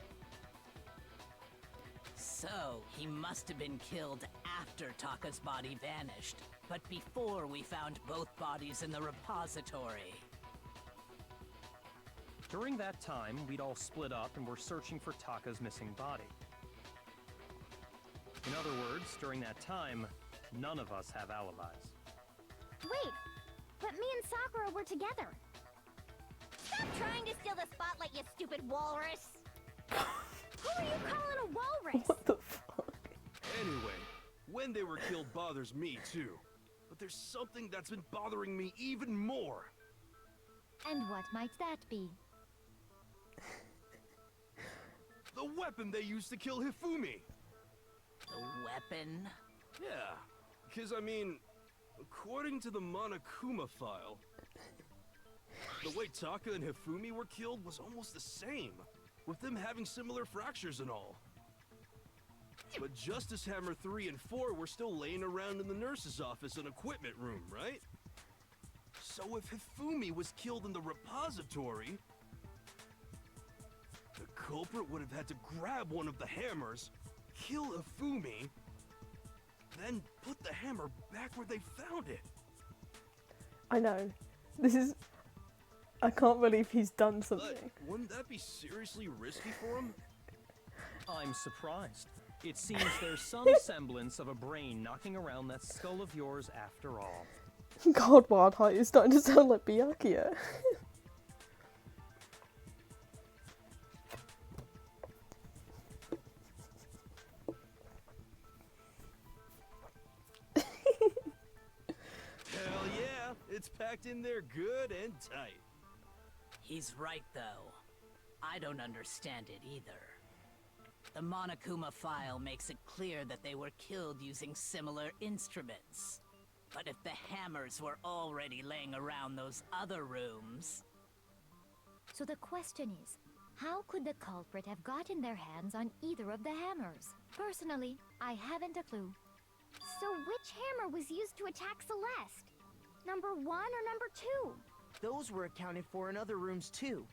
So, he must have been killed after Taka's body vanished, but before we found both bodies in the repository. During that time, we'd all split up and were searching for Taka's missing body. In other words, during that time, none of us have alibis. Wait, but me and Sakura were together. Stop trying to steal the spotlight, you stupid walrus! Who are you calling a walrus? What the fuck? Anyway, when they were killed bothers me too. But there's something that's been bothering me even more. And what might that be? The weapon they used to kill Hifumi. The weapon? Yeah, because I mean, according to the Monokuma file, the way Taka and Hifumi were killed was almost the same, with them having similar fractures and all. But Justice Hammer 3 and 4 were still laying around in the nurse's office and equipment room, right? So if Hifumi was killed in the repository, the culprit would have had to grab one of the hammers, kill Hifumi, then put the hammer back where they found it. I know. This is... I can't believe he's done something. But wouldn't that be seriously risky for him? I'm surprised. It seems there's some semblance of a brain knocking around that skull of yours after all. God, Wildheart, you're starting to sound like Byakuya. Hell yeah, it's packed in there good and tight. He's right, though. I don't understand it either. The Monokuma file makes it clear that they were killed using similar instruments. But if the hammers were already laying around those other rooms... So the question is, how could the culprit have gotten their hands on either of the hammers? Personally, I haven't a clue. So which hammer was used to attack Celeste? Number 1 or number 2? Those were accounted for in other rooms too.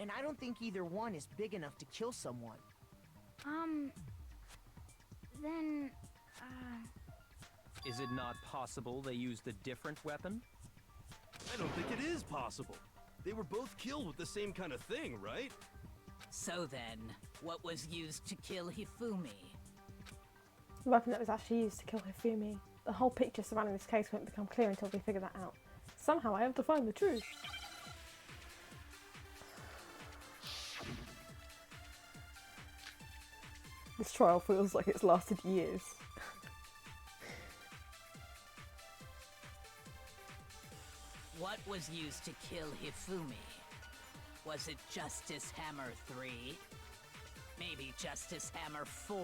And I don't think either one is big enough to kill someone. Then, Is it not possible they used a different weapon? I don't think it is possible. They were both killed with the same kind of thing, right? So then, what was used to kill Hifumi? The weapon that was actually used to kill Hifumi. The whole picture surrounding this case won't become clear until we figure that out. Somehow I have to find the truth. This trial feels like it's lasted years. What was used to kill Hifumi? Was it Justice Hammer 3? Maybe Justice Hammer 4?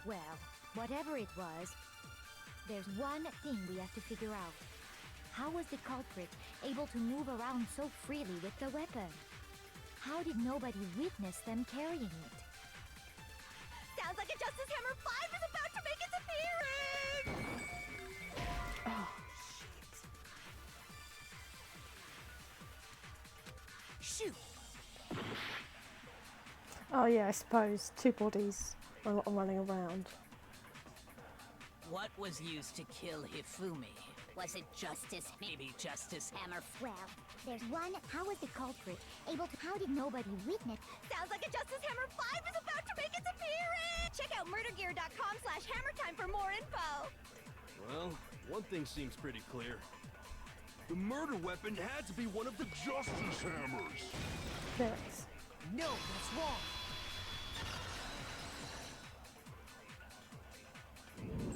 Well, whatever it was, there's one thing we have to figure out. How was the culprit able to move around so freely with the weapon? How did nobody witness them carrying it? sounds like a Justice Hammer 5 is about to make its appearance! Oh, shit. Shoot! Oh yeah, I suppose. Two bodies are not running around. What was used to kill Hifumi? Was it Justice? Maybe Justice Hammer... Well, there's one. How was the culprit able to... How did nobody witness? Sounds like a Justice Hammer 5 is about to make its appearance! Check out murdergear.com/hammertime for more info! Well, one thing seems pretty clear. The murder weapon had to be one of the Justice Hammers! There it is. No, that's wrong!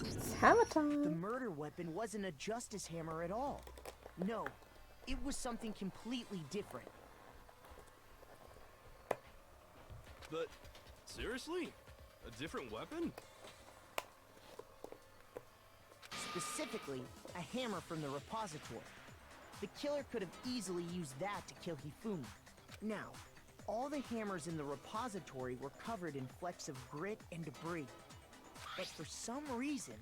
It's hammer time! The murder weapon wasn't a Justice Hammer at all. No, it was something completely different. But, seriously? A different weapon? Specifically, a hammer from the repository. The killer could have easily used that to kill Hifumi. Now, all the hammers in the repository were covered in flecks of grit and debris. But for some reason,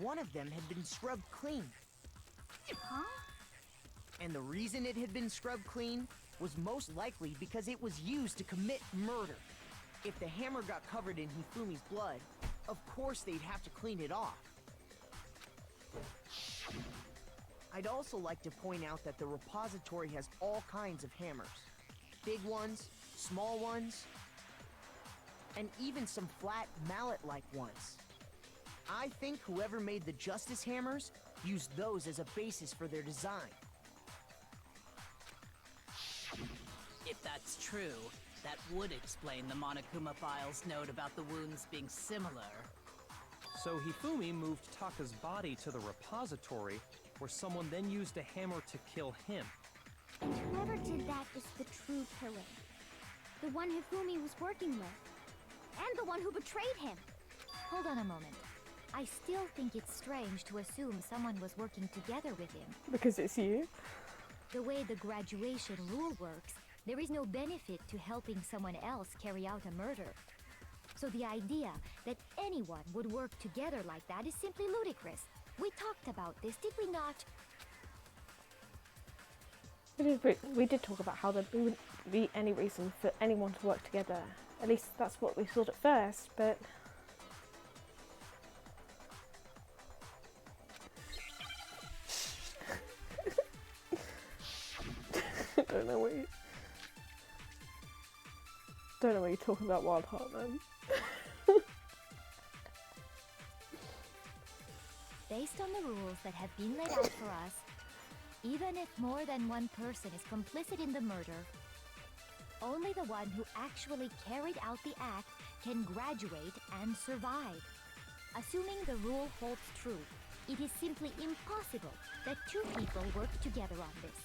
one of them had been scrubbed clean. Huh? And the reason it had been scrubbed clean was most likely because it was used to commit murder. If the hammer got covered in Hifumi's blood, of course they'd have to clean it off. I'd also like to point out that the repository has all kinds of hammers. Big ones, small ones, and even some flat mallet-like ones. I think whoever made the Justice Hammers used those as a basis for their design. If that's true, that would explain the Monokuma file's note about the wounds being similar. So Hifumi moved Taka's body to the repository, where someone then used a hammer to kill him. And whoever did that is the true killer. The one Hifumi was working with. And the one who betrayed him. Hold on a moment. I still think it's strange to assume someone was working together with him. Because it's you. The way the graduation rule works, there is no benefit to helping someone else carry out a murder. So the idea that anyone would work together like that is simply ludicrous. We talked about this, did we not? We did talk about how there wouldn't be any reason for anyone to work together. At least that's what we thought at first, but... I don't know what you're talking about, Wild Heart, man. Based on the rules that have been laid out for us, even if more than one person is complicit in the murder, only the one who actually carried out the act can graduate and survive. Assuming the rule holds true, it is simply impossible that two people work together on this.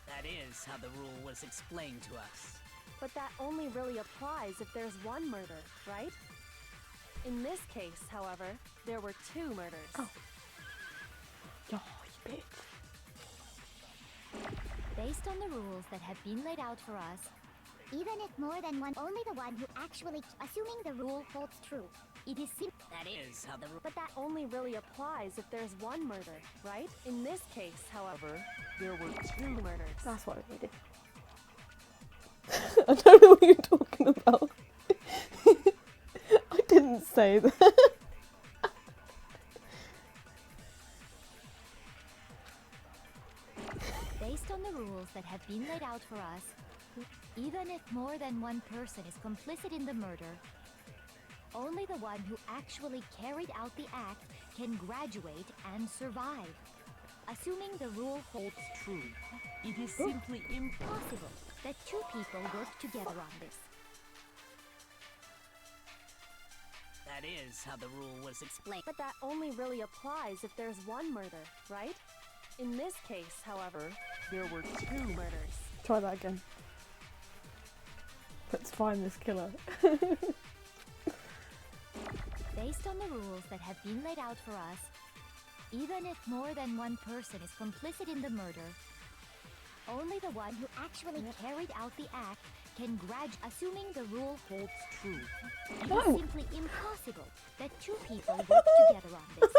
That is how the rule was explained to us. But that only really applies if there's one murder, right? In this case, however, there were two murders. Oh. Oh, you bitch. Based on the rules that have been laid out for us, Even if more than one, only the one who actually, assuming the rule holds true. It is That is how the rule. But that only really applies if there's one murder, right? In this case, however, there were two murders. That's what I needed. I don't know what you're talking about. I didn't say that. based on the rules that have been laid out for us, even if more than one person is complicit in the murder, only the one who actually carried out the act can graduate and survive. Assuming the rule holds true, it is simply impossible that two people work together on this. That is how the rule was explained. But that only really applies if there's one murder, right? In this case, however, there were two murders. Try that again. Let's find this killer. Based on the rules that have been laid out for us, even if more than one person is complicit in the murder, only the one who actually carried out the act can graduate. Assuming the rule holds true, it is simply impossible that two people work together on this.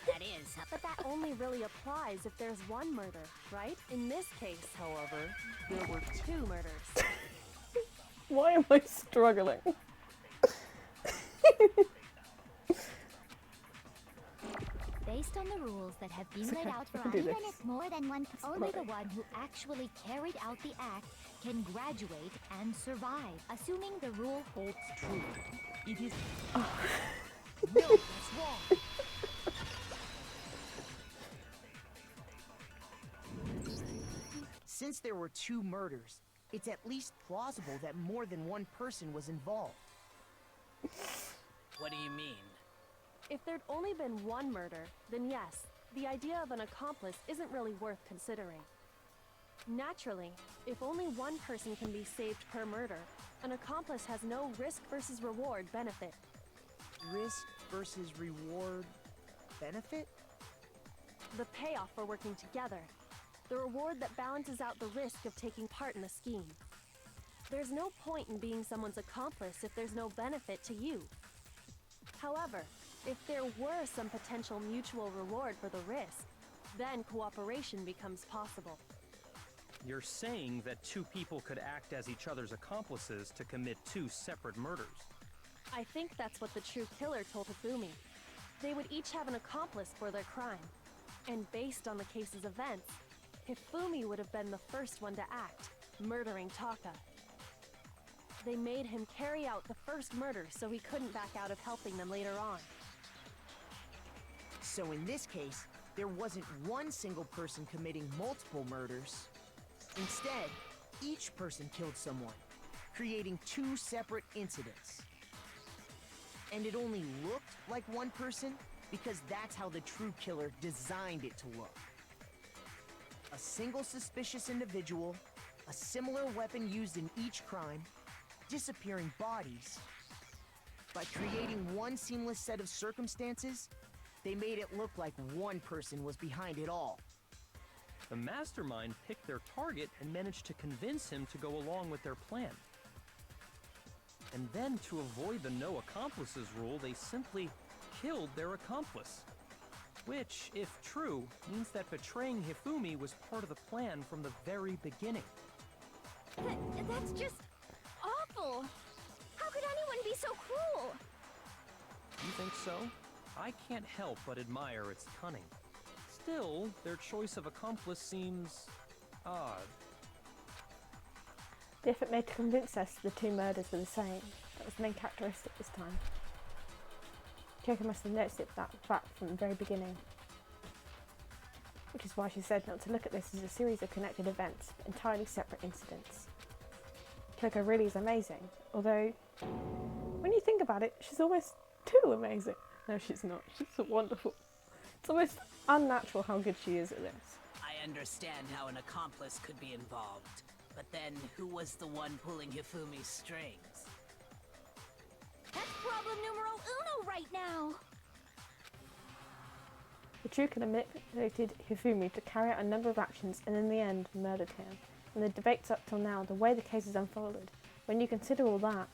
That is how. But that only really applies if there's one murder, right? In this case, however, there were two murders. Why am I struggling? Based on the rules that have been It's laid okay, out for I can us, do even this. if more than one, only the right. one who actually carried out the act can graduate and survive. Assuming the rule holds true, it is. No, that's wrong. Since there were two murders, it's at least plausible that more than one person was involved. What do you mean? If there'd only been one murder, then yes, the idea of an accomplice isn't really worth considering. Naturally, if only one person can be saved per murder, an accomplice has no risk versus reward benefit. Risk versus reward benefit? The payoff for working together. The reward that balances out the risk of taking part in the scheme. There's no point in being someone's accomplice if there's no benefit to you. However, if there were some potential mutual reward for the risk, then cooperation becomes possible. You're saying that two people could act as each other's accomplices to commit two separate murders. I think that's what the true killer told Hifumi. They would each have an accomplice for their crime. And based on the case's events, Hifumi would have been the first one to act, murdering Taka. They made him carry out the first murder so he couldn't back out of helping them later on. So in this case, there wasn't one single person committing multiple murders. Instead, each person killed someone, creating two separate incidents. And it only looked like one person because that's how the true killer designed it to look. A single suspicious individual, a similar weapon used in each crime, disappearing bodies. By creating one seamless set of circumstances, they made it look like one person was behind it all. The mastermind picked their target and managed to convince him to go along with their plan. And then, to avoid the no accomplices rule, they simply killed their accomplice. Which, if true, means that betraying Hifumi was part of the plan from the very beginning. That's just awful. How could anyone be so cruel? You think so? I can't help but admire its cunning. Still, their choice of accomplice seems odd. The effort made to convince us the two murders were the same. That was the main characteristic this time. Kyoko must have noticed that fact from the very beginning. Which is why she said not to look at this as a series of connected events, but entirely separate incidents. Kyoko really is amazing, although, when you think about it, she's almost too amazing. No, she's not. She's wonderful. It's almost unnatural how good she is at this. I understand how an accomplice could be involved, but then who was the one pulling Hifumi's strings? That's problem numero uno right now. The Truka manipulated Hifumi to carry out a number of actions and in the end murdered him. And the debates up till now, the way the case has unfolded, when you consider all that,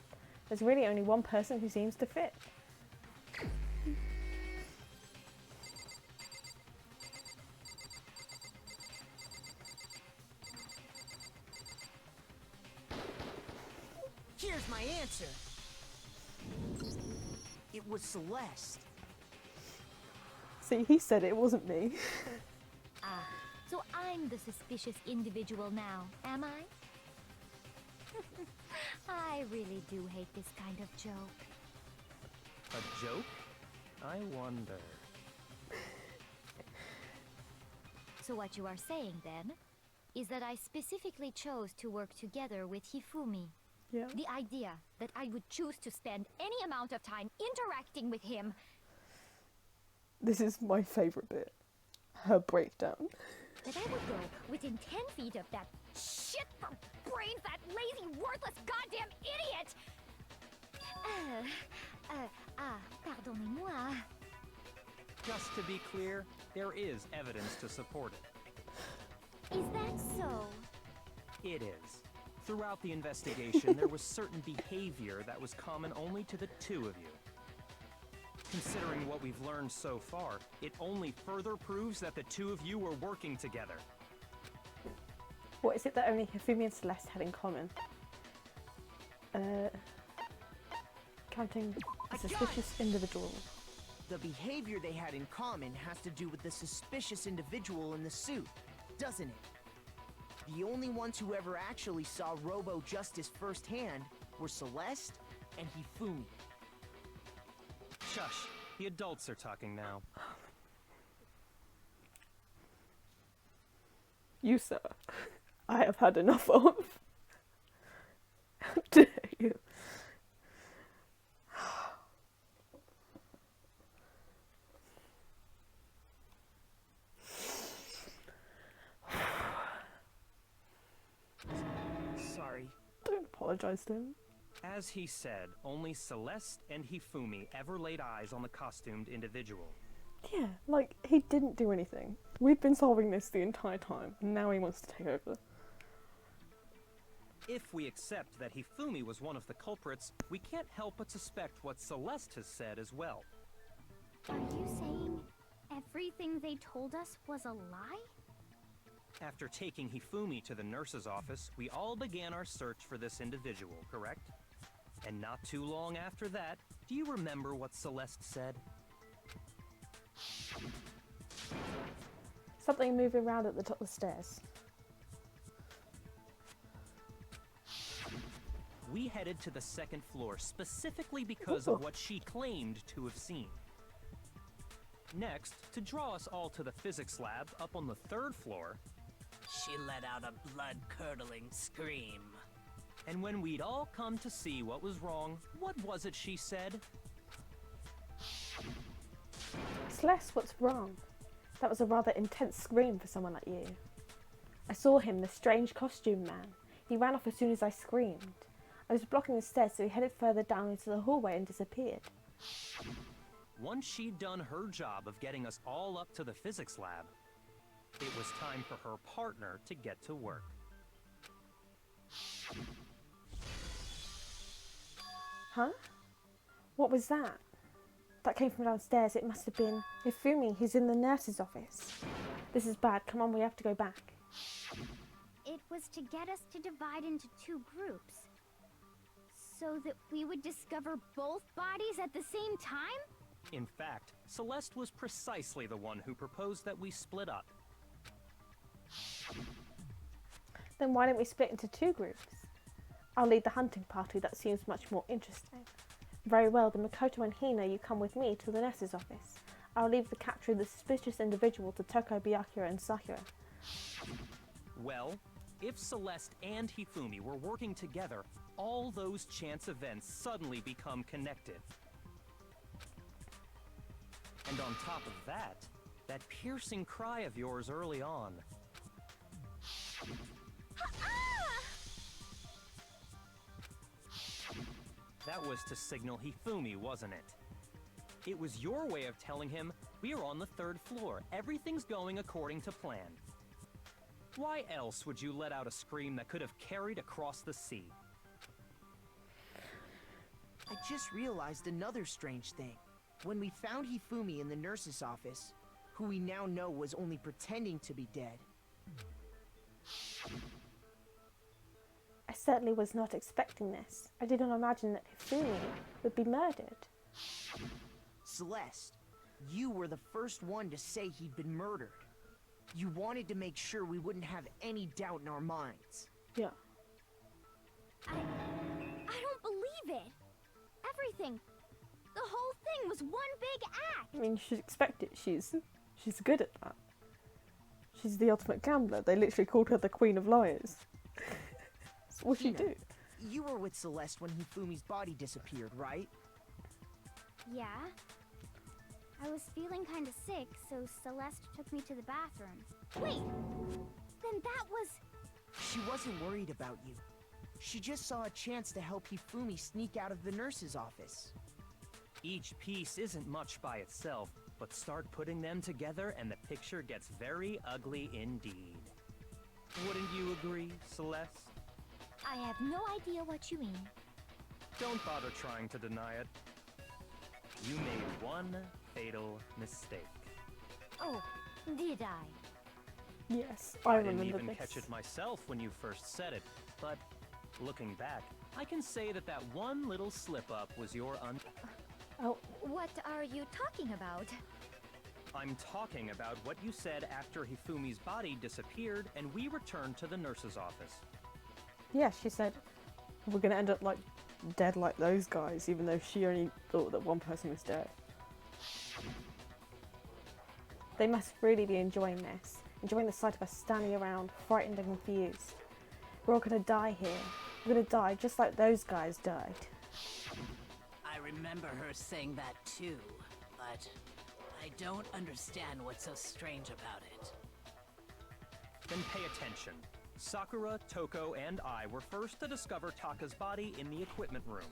there's really only one person who seems to fit. Here's my answer. It was Celeste. See, he said it wasn't me. Ah, so I'm the suspicious individual now, am I? I really do hate this kind of joke. A joke? I wonder. So what you are saying then, is that I specifically chose to work together with Hifumi. Yeah. The idea that I would choose to spend any amount of time interacting with him. This is my favourite bit. Her breakdown. That I would go within 10 feet of that shit for brains, that lazy, worthless, goddamn idiot! Pardonnez-moi. Just to be clear, there is evidence to support it. Is that so? It is. Throughout the investigation, there was certain behavior that was common only to the two of you. Considering what we've learned so far, it only further proves that the two of you were working together. What is it that only Hifumi and Celeste had in common? Counting a suspicious individual. The behavior they had in common has to do with the suspicious individual in the suit, doesn't it? The only ones who ever actually saw Robo-Justice firsthand were Celeste and Hifumi. Shush, the adults are talking now. You, sir, I have had enough of. How dare you? Sorry. Don't apologise to him. As he said, only Celeste and Hifumi ever laid eyes on the costumed individual. Yeah, like, he didn't do anything. We've been solving this the entire time, and now he wants to take over. If we accept that Hifumi was one of the culprits, we can't help but suspect what Celeste has said as well. Are you saying everything they told us was a lie? After taking Hifumi to the nurse's office, we all began our search for this individual, correct? And not too long after that, do you remember what Celeste said? Something moving around at the top of the stairs. We headed to the second floor specifically because of what she claimed to have seen. Next, to draw us all to the physics lab up on the third floor, She let out a blood-curdling scream. and when we'd all come to see what was wrong, what was it she said? Celeste, what's wrong? That was a rather intense scream for someone like you. I saw him, the strange costume man. He ran off as soon as I screamed. I was blocking the stairs, so he headed further down into the hallway and disappeared. Once she'd done her job of getting us all up to the physics lab, it was time for her partner to get to work. Huh? What was that? That came from downstairs. It must have been Hifumi. He's in the nurse's office. This is bad. Come on, we have to go back. It was to get us to divide into two groups. So that we would discover both bodies at the same time? In fact, Celeste was precisely the one who proposed that we split up. Then why don't we split into two groups? I'll lead the hunting party. That seems much more interesting. Very well, then Makoto and Hina, you come with me to the nurse's office. I'll leave the capture of the suspicious individual to Toko, Byakuya, and Sakura. Well, if Celeste and Hifumi were working together, all those chance events suddenly become connected. And on top of that piercing cry of yours early on. That was to signal Hifumi, wasn't it? It was your way of telling him, we're on the 3rd floor, everything's going according to plan. Why else would you let out a scream that could have carried across the sea? I just realized another strange thing. When we found Hifumi in the nurse's office, who we now know was only pretending to be dead. I certainly was not expecting this. I did not imagine that Hifumi would be murdered. Celeste, you were the first one to say he'd been murdered. You wanted to make sure we wouldn't have any doubt in our minds. Yeah. I don't believe it. Everything. The whole thing was one big act. I mean, you should expect it. She's good at that. She's the ultimate gambler. They literally called her the Queen of Liars. So what she do? You were with Celeste when Hifumi's body disappeared, right? Yeah. I was feeling kind of sick, so Celeste took me to the bathroom. Wait! Then that was... She wasn't worried about you. She just saw a chance to help Hifumi sneak out of the nurse's office. Each piece isn't much by itself, but start putting them together and the picture gets very ugly indeed. Wouldn't you agree, Celeste? I have no idea what you mean. Don't bother trying to deny it. You made one fatal mistake. Oh, did I? Yes, I remember didn't even this. catch it myself when you first said it, but looking back, I can say that that one little slip-up was your Oh, What are you talking about? I'm talking about what you said after Hifumi's body disappeared and we returned to the nurse's office. yeah, she said, we're going to end up like dead like those guys, even though she only thought that one person was dead. They must really be enjoying this, enjoying the sight of us standing around, frightened and confused. We're all going to die here. We're going to die just like those guys died. I remember her saying that too, but I don't understand what's so strange about it. Then pay attention. Sakura, Toko, and I were first to discover Taka's body in the equipment room.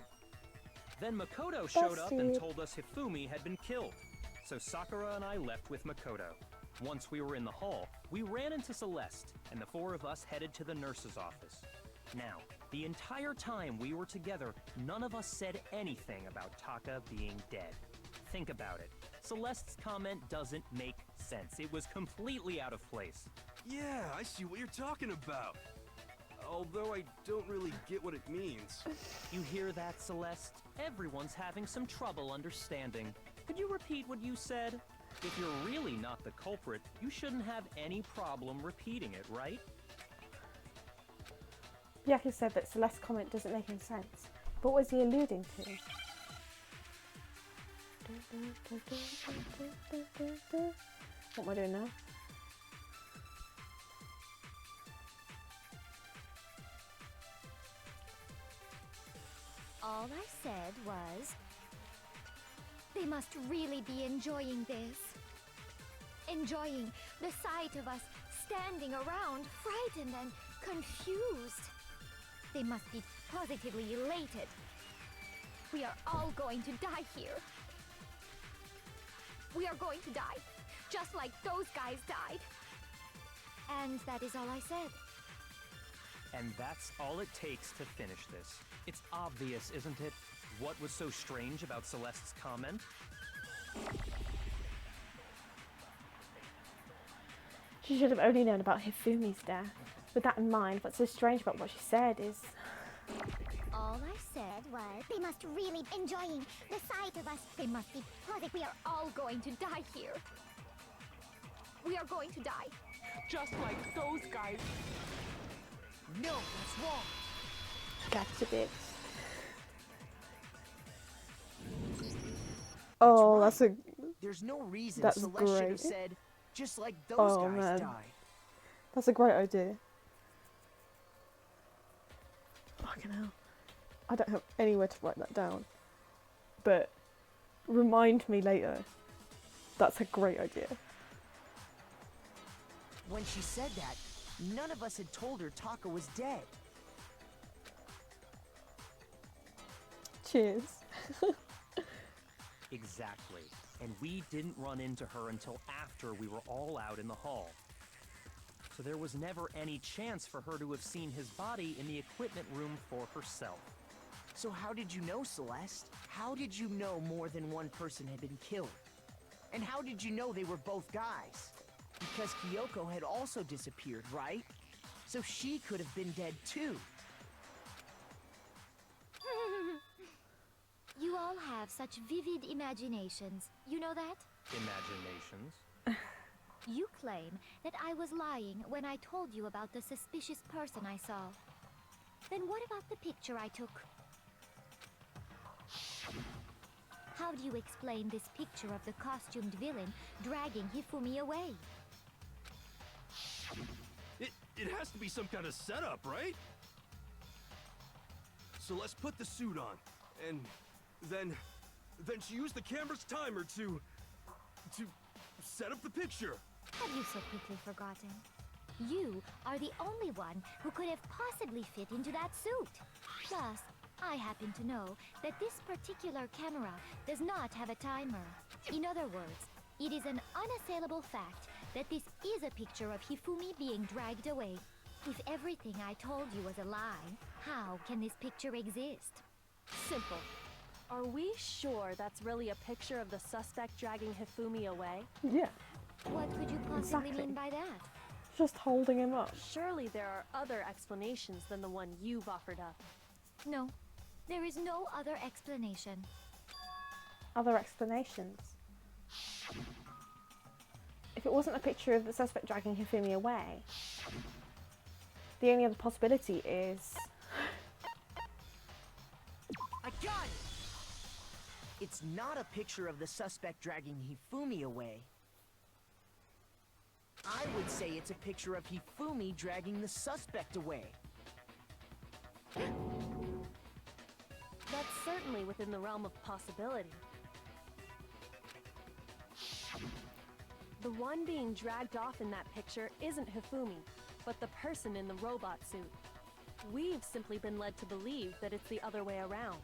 Then Makoto showed up and Busted. told us Hifumi had been killed. So Sakura and I left with Makoto. Once we were in the hall, we ran into Celeste, and the four of us headed to the nurse's office. Now, the entire time we were together, none of us said anything about Taka being dead. Think about it. Celeste's comment doesn't make sense. It was completely out of place. Yeah, I see what you're talking about. Although I don't really get what it means. You hear that, Celeste? Everyone's having some trouble understanding. Could you repeat what you said? If you're really not the culprit, you shouldn't have any problem repeating it, right? Byakuya said that Celeste's comment doesn't make any sense. But what was he alluding to? What am I doing now? All I said was, they must really be enjoying this. Enjoying the sight of us standing around, frightened and confused. They must be positively elated. We are all going to die here. We are going to die, just like those guys died. And that is all I said. And that's all it takes to finish this. It's obvious, isn't it? What was so strange about Celeste's comment? She should have only known about Hifumi's death. With that in mind, what's so strange about what she said is... All I said was, they must really be enjoying the sight of us. They must be positive. We are all going to die here. We are going to die. Just like those guys. No, that's wrong. Gotcha, bitch. Oh, right. that's a... There's no reason That's Celeste should great. have said, just like those Oh, guys man. died. That's a great idea. Fucking hell. I don't have anywhere to write that down. But remind me later. That's a great idea. When she said that, none of us had told her Taka was dead. Cheers. Exactly. And we didn't run into her until after we were all out in the hall. So there was never any chance for her to have seen his body in the equipment room for herself. So how did you know, Celeste? How did you know more than one person had been killed? And how did you know they were both guys? Because Kyoko had also disappeared, right? So she could have been dead too. You all have such vivid imaginations. You know that? Imaginations. You claim that I was lying when I told you about the suspicious person I saw. Then what about the picture I took? How do you explain this picture of the costumed villain dragging Hifumi away? It has to be some kind of setup, right? So let's put the suit on, and then she used the camera's timer to set up the picture. Have you so quickly forgotten? You are the only one who could have possibly fit into that suit. Plus, I happen to know that this particular camera does not have a timer. In other words, it is an unassailable fact that this is a picture of Hifumi being dragged away. If everything I told you was a lie, how can this picture exist? Simple. Are we sure that's really a picture of the suspect dragging Hifumi away? Yeah, What could you possibly Exactly. mean by that? just holding him up. Surely there are other explanations than the one you've offered up. No, there is no other explanation. Other explanations. If it wasn't a picture of the suspect dragging Hifumi away, the only other possibility is... I got it! It's not a picture of the suspect dragging Hifumi away. I would say it's a picture of Hifumi dragging the suspect away. That's certainly within the realm of possibility. The one being dragged off in that picture isn't Hifumi, but the person in the robot suit. We've simply been led to believe that it's the other way around.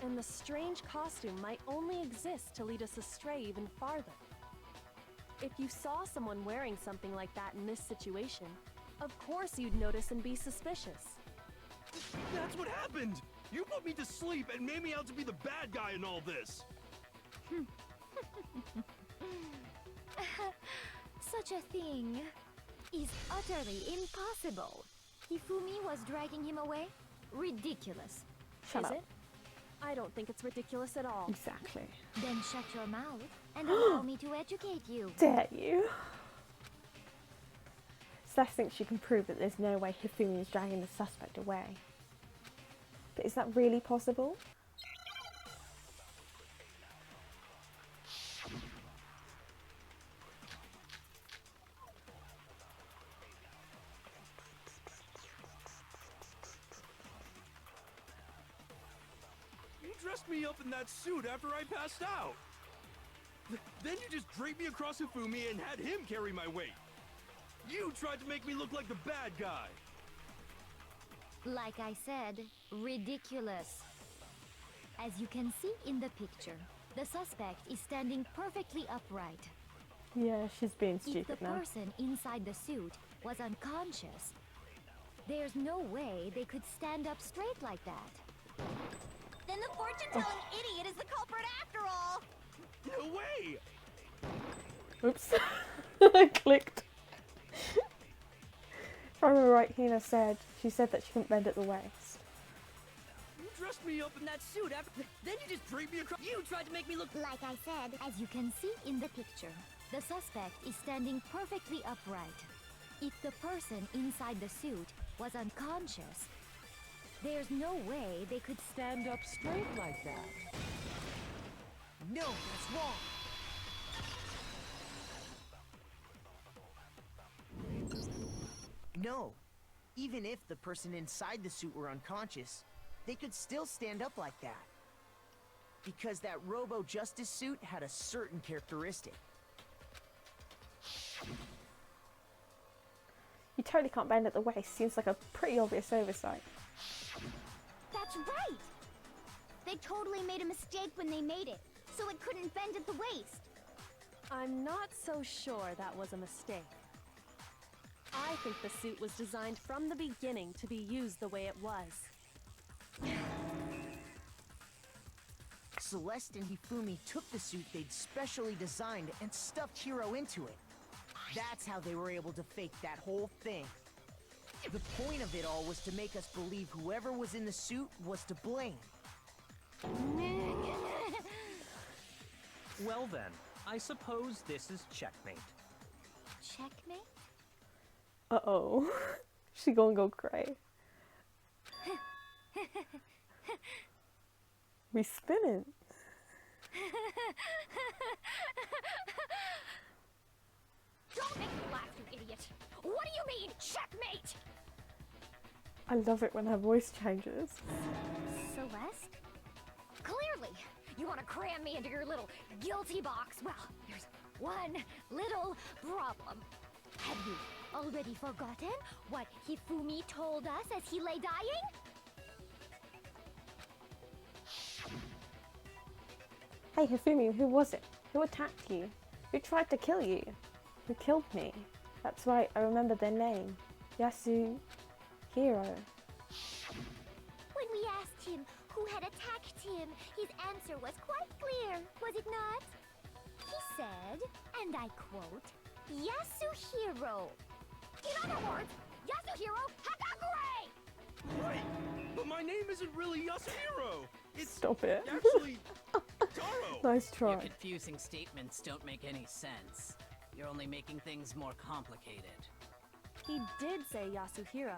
And the strange costume might only exist to lead us astray even farther. If you saw someone wearing something like that in this situation, of course you'd notice and be suspicious. That's what happened! You put me to sleep and made me out to be the bad guy in all this! Such a thing is utterly impossible. Hifumi was dragging him away? Ridiculous. Shut Is up. it? I don't think it's ridiculous at all. Exactly. Then shut your mouth and allow me to educate you. Dare you? Celeste thinks she can prove that there's no way Hifumi is dragging the suspect away. But is that really possible? You dressed me up in that suit after I passed out! Then you just draped me across Hifumi and had him carry my weight! You tried to make me look like the bad guy! Like I said, ridiculous. As you can see in the picture, the suspect is standing perfectly upright. Yeah, she's being If the stupid now. person inside the suit was unconscious, there's no way they could stand up straight like that. Then the fortune-telling idiot is the culprit after all. No way! Oops. I clicked. If I remember right, Hina said, she said that she couldn't bend at the waist. You dressed me up in that suit after. Then you just dragged me across. You tried to make me look. Like I said, As you can see in the picture, the suspect is standing perfectly upright. If the person inside the suit was unconscious, there's no way they could stand up straight like that. No, that's wrong. No. Even if the person inside the suit were unconscious, they could still stand up like that. Because that Robo-Justice suit had a certain characteristic. You totally can't bend at the waist. Seems like a pretty obvious oversight. that's right. They totally made a mistake when they made it, so it couldn't bend at the waist. I'm not so sure that was a mistake. I think the suit was designed from the beginning to be used the way it was. Celeste and Hifumi took the suit they'd specially designed and stuffed Hiro into it. That's how they were able to fake that whole thing. The point of it all was to make us believe whoever was in the suit was to blame. Well then, I suppose this is checkmate. Checkmate? Uh-oh. She gonna go cray. We spinning. Don't make me laugh, you idiot. What do you mean, checkmate? I love it when her voice changes. Celeste? Clearly, you want to cram me into your little guilty box. Well, there's one little problem. Have you already forgotten what Hifumi told us as he lay dying? Hey Hifumi, who was it? Who attacked you? Who tried to kill you? Who killed me? That's right, I remember their name. Yasuhiro. When we asked him who had attacked him, his answer was quite clear, was it not? He said, and I quote, Yasuhiro. In other words, Yasuhiro Hagakure! Right! But my name isn't really Yasuhiro! It's Stop it. actually Taro! Nice Your try. confusing statements don't make any sense. You're only making things more complicated. He did say Yasuhiro,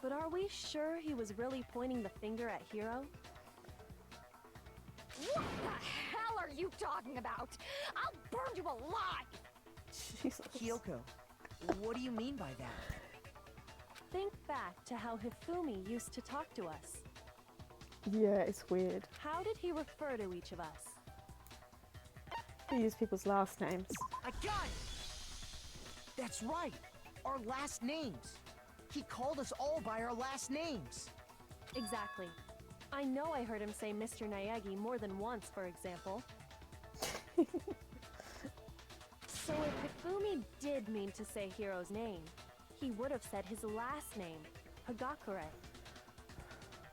but are we sure he was really pointing the finger at Hiro? What the hell are you talking about? I'll burn you alive! Jesus. Kyoko, what do you mean by that? Think back to how Hifumi used to talk to us. Yeah, it's weird. How did he refer to each of us? They use people's last names. I got it! That's right! Our last names! He called us all by our last names! Exactly. I know I heard him say Mr. Naegi more than once, for example. So if Hifumi did mean to say Hiro's name, he would have said his last name, Hagakure.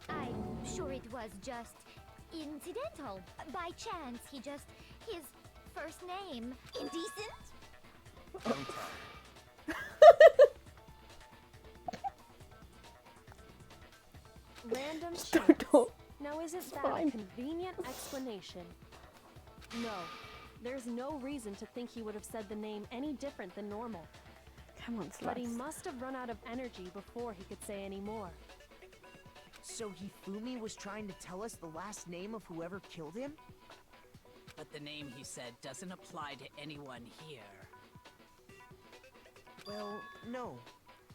I'm sure it was just incidental. By chance, his first name. Indecent? Don't tell. Random Don't- chance. don't. Now isn't that fine. a convenient explanation? No. There's no reason to think he would have said the name any different than normal. Come on, But he Celeste. must have run out of energy before he could say any more. So Hifumi was trying to tell us the last name of whoever killed him? But the name he said doesn't apply to anyone here. Well, no.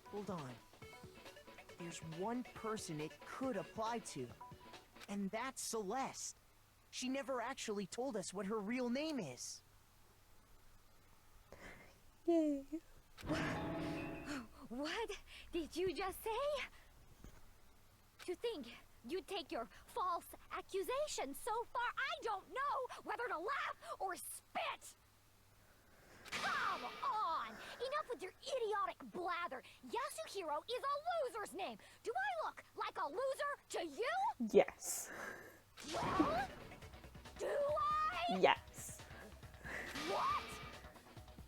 Hold on. There's one person it could apply to, and that's Celeste. She never actually told us what her real name is. Yay. What did you just say? To think you'd take your false accusation so far, I don't know whether to laugh or spit! Come on! Enough with your idiotic blather! Yasuhiro is a loser's name! Do I look like a loser to you? Yes. Well, do I? Yes. What?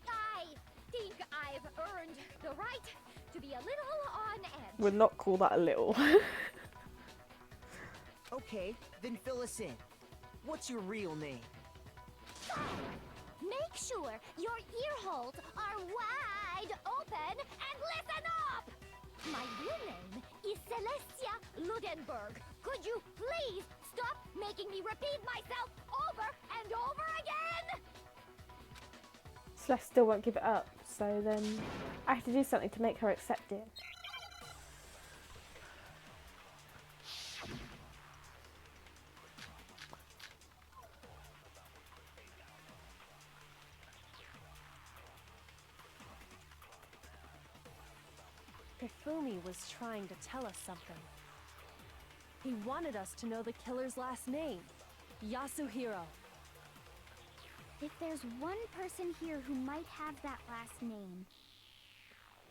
I think I've earned the right to be a little on edge. Would not call that a little. Okay, then fill us in. What's your real name? Make sure your ear holes are wide open and listen up! My real name is Celestia Ludenberg. Could you please stop making me repeat myself over and over again? Celeste still won't give it up, so then I have to do something to make her accept it. Hifumi was trying to tell us something. He wanted us to know the killer's last name, Yasuhiro. If there's one person here who might have that last name,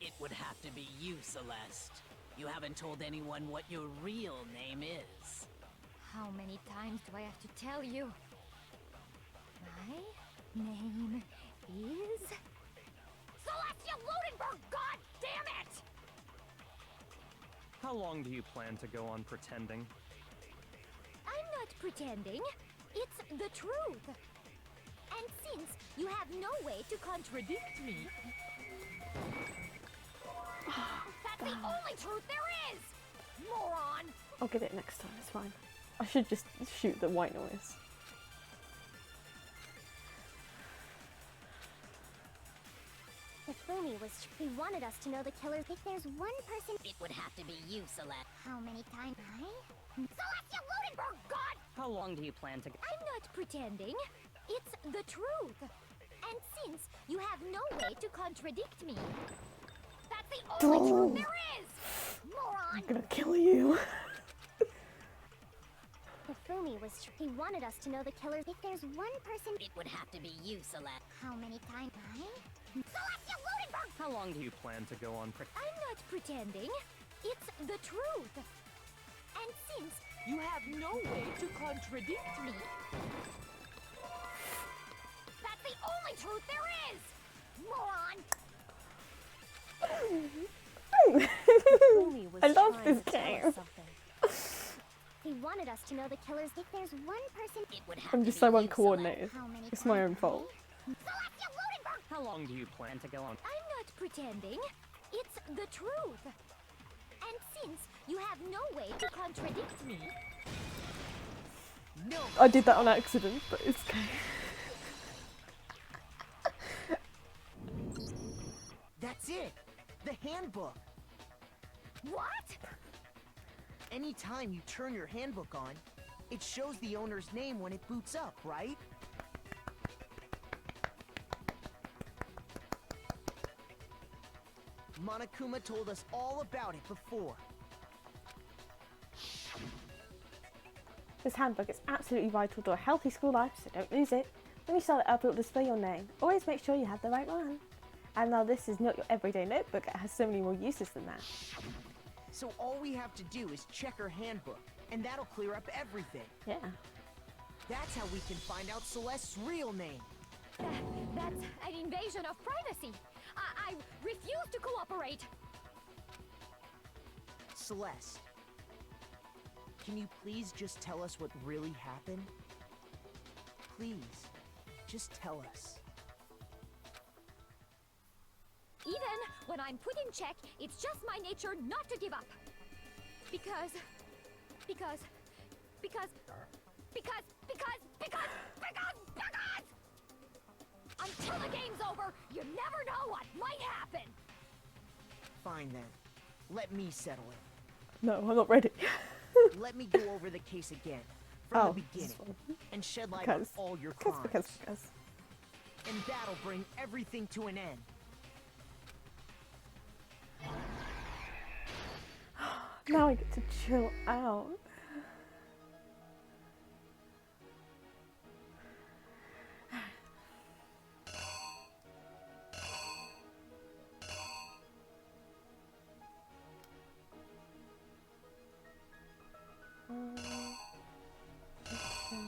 It would have to be you, Celeste. You haven't told anyone what your real name is. How many times do I have to tell you? My name is Celestia Ludenberg! God damn it! How long do you plan to go on pretending? I'm not pretending. It's the truth. And since you have no way to contradict me, that's the only truth there is! Moron! I'll get it next time, it's fine. I should just shoot the white noise. Hifumi was. He wanted us to know the killer. If there's one person. It would have to be you, Celeste. How many times? Celestia Ludenberg! God! How long do you plan to... I'm not pretending. It's the truth. And since you have no way to contradict me, that's the only truth there is! Moron! I'm gonna kill you. Hifumi was. He wanted us to know the killer. If there's one person. It would have to be you, Celeste. How many times? Celestia Ludenberg! How long do you plan to go on I'm not pretending. It's the truth. And since you have no way to contradict me, that's the only truth there is! Moron! Hifumi was I love trying this to tell game. us something. He wanted us to know the killers. If there's one person. It would have I'm to just be so you, uncoordinated. How many It's my times? own fault. Celestia Ludenberg! How long do you plan to go on? I'm not pretending. It's the truth. And since you have no way to contradict me, No! I did that on accident, but it's okay. That's it! The handbook! what? Anytime you turn your handbook on, it shows the owner's name when it boots up, right? Monokuma told us all about it before. This handbook is absolutely vital to a healthy school life, so don't lose it. When you start it up, it will display your name. Always make sure you have the right one. And now this is not your everyday notebook, it has so many more uses than that. So all we have to do is check her handbook, and that'll clear up everything. Yeah. That's how we can find out Celeste's real name. That's an invasion of privacy. I refuse to cooperate. Celeste, can you please just tell us what really happened? Please, just tell us. Even when I'm put in check, it's just my nature not to give up. Because until the game's over, you never know what might happen. Fine then. Let me settle it. No, I'm not ready. Let me go over the case again, from the this beginning, one. and shed light on Because. all your Because. crimes. And that'll bring everything to an end. Now I get to chill out.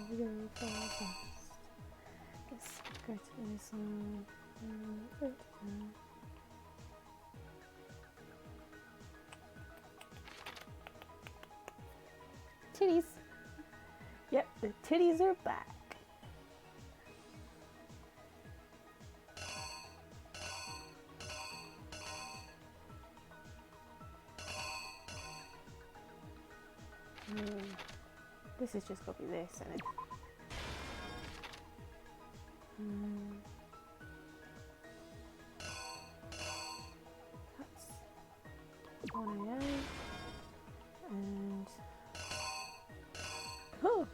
We're going fast. Let's go to this one. Titties. Yep, the titties are back. This is just gonna be this, isn't it? That's 1 AM. And oh,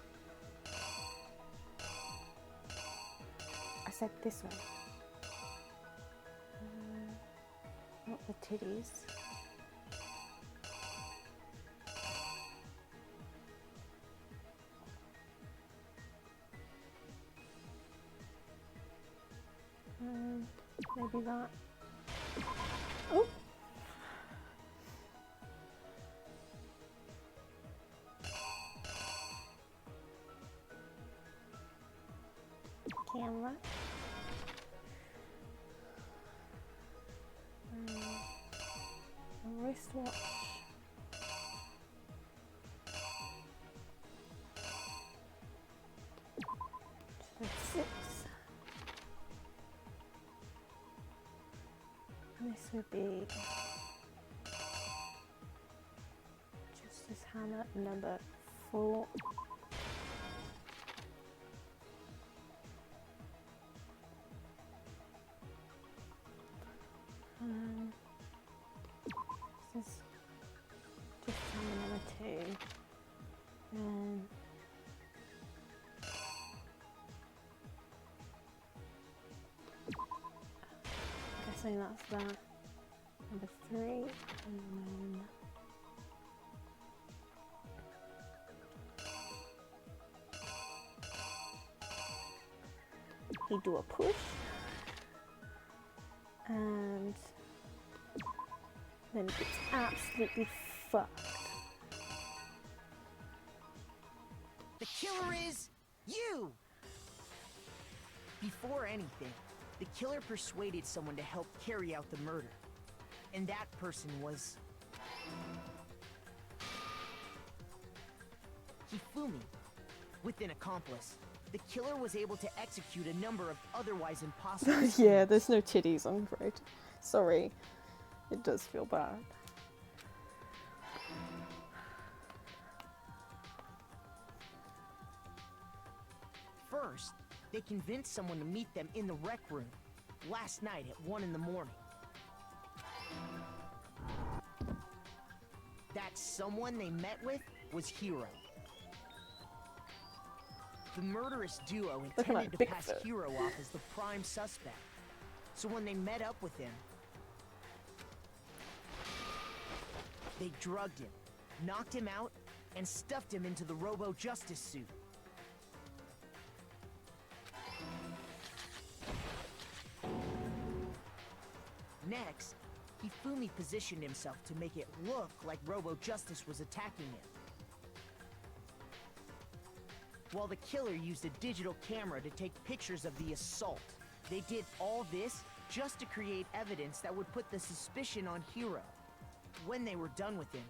I said this way. Not the titties. Maybe that. Oh. Camera. A wristwatch. So 6. This would be Justice Hammer number 4. This is Justice Hammer number 2. And guessing that's that. Number 3, and then he do a push, and then it's absolutely fucked. The killer is you! Before anything, the killer persuaded someone to help carry out the murder. And that person was Hifumi. With an accomplice, the killer was able to execute a number of otherwise impossible Yeah, schemes. there's no titties, I'm afraid. Sorry. It does feel bad. First, they convinced someone to meet them in the rec room last night at 1 in the morning. That someone they met with was Hiro. The murderous duo Looking like intended to pass Bigfoot. Hiro off as the prime suspect. So when they met up with him, they drugged him, knocked him out, and stuffed him into the Robo-Justice suit. Next, Hifumi positioned himself to make it look like Robo-Justice was attacking him. While the killer used a digital camera to take pictures of the assault. They did all this just to create evidence that would put the suspicion on Hiro. When they were done with him,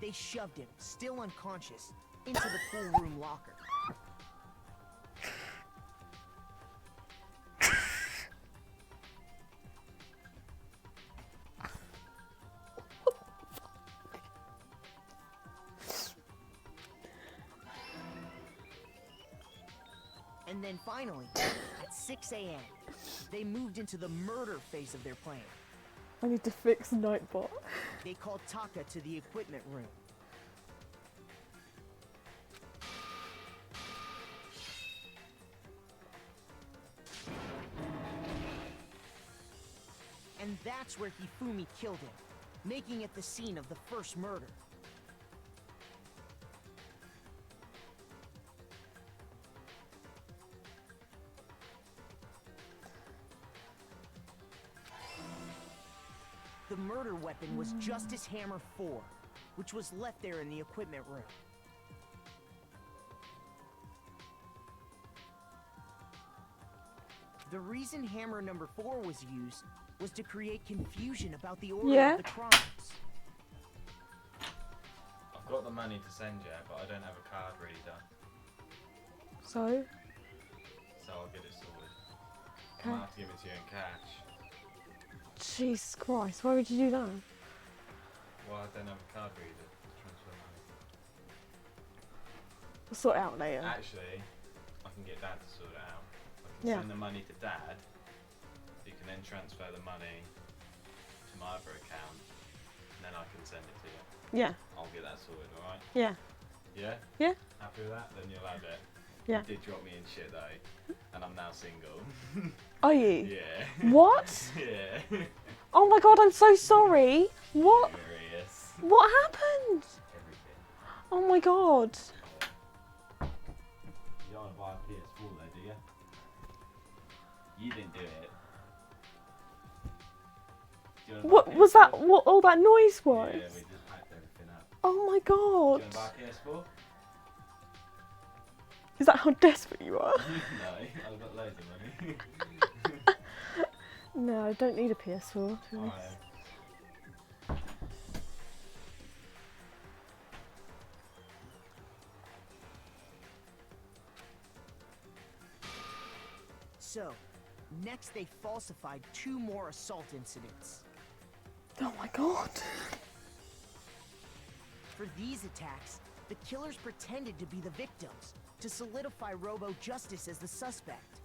they shoved him, still unconscious, into the pool room locker. And then finally, at 6 a.m., they moved into the murder phase of their plan. I need to fix Nightbot. They called Taka to the equipment room. And that's where Hifumi killed him, making it the scene of the first murder. the murder weapon was Justice Hammer 4, which was left there in the equipment room. The reason hammer number 4 was used was to create confusion about the order of the crimes. I've got the money to send you, but I don't have a card reader. So? So I'll get it sorted. Okay. I might have to give it to you in cash. Jesus Christ, why would you do that? Well, I don't have a card reader to transfer money. We'll sort it out later. Actually, I can get Dad to sort it out. I can send the money to Dad. You can then transfer the money to my other account, and then I can send it to you. Yeah. I'll get that sorted, alright? Yeah. Yeah? Yeah. Happy with that? Then you'll have it. Yeah. You did drop me in shit though, and I'm now single. Are you? Yeah. What? Yeah. Oh my god, I'm so sorry. What? Furious. What happened? Everything. Oh my god. You don't want to buy a PS4 though, do you? You didn't do it. Do you wanna buy What a was PS4? that? What all that noise was? Yeah, we just packed everything up. Oh my Do god. you want to buy a PS4? Is that how desperate you are? No, I've got loads of money. No, I don't need a PS4. To be honest. Alright. So, next they falsified 2 more assault incidents. Oh my god. For these attacks, the killers pretended to be the victims to solidify Robo Justice as the suspect.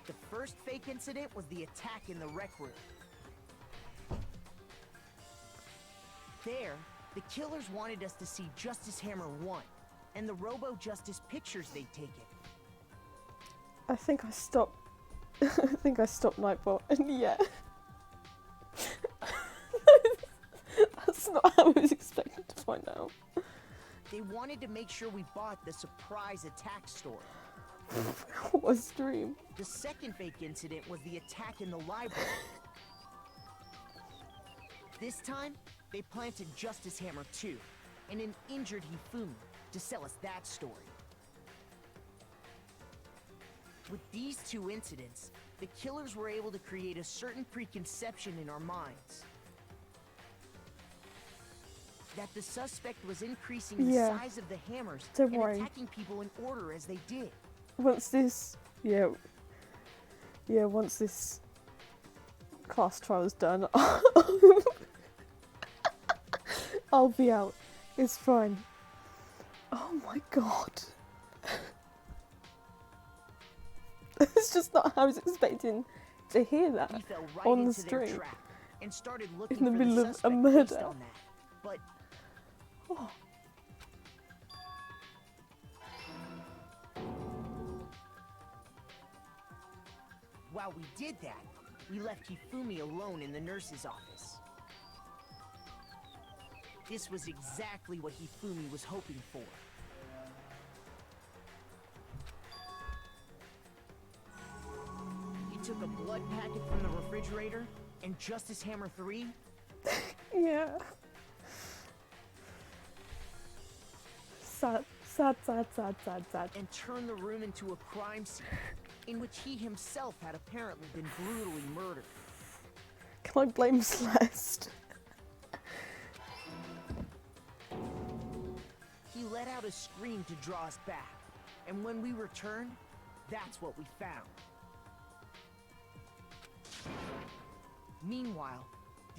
The first fake incident was the attack in the rec room. There, the killers wanted us to see Justice Hammer 1 and the Robo Justice pictures they'd taken. I think I stopped. I think I stopped Nightbot, and yeah. That's not how I was expected to find out. They wanted to make sure we bought the surprise attack story. What a stream. The second fake incident was the attack in the library. This time, they planted Justice Hammer 2 and an injured Hifumi to sell us that story. With these 2 incidents, the killers were able to create a certain preconception in our minds. That the suspect was increasing the size of the hammers Don't and worry. attacking people in order as they did. Once this, once this class trial's done, I'll be out. It's fine. Oh my god. It's just not how I was expecting to hear that We fell right on the into their stream. trap and started looking In the for middle the of a suspect murder. based on that. But Oh. while we did that, we left Hifumi alone in the nurse's office. This was exactly what Hifumi was hoping for. He took a blood packet from the refrigerator and Justice Hammer 3 Yeah. Sad, sad, sad, sad, sad, sad. and turned the room into a crime scene in which he himself had apparently been brutally murdered. Can I blame Celeste? He let out a scream to draw us back, and when we returned, that's what we found. Meanwhile,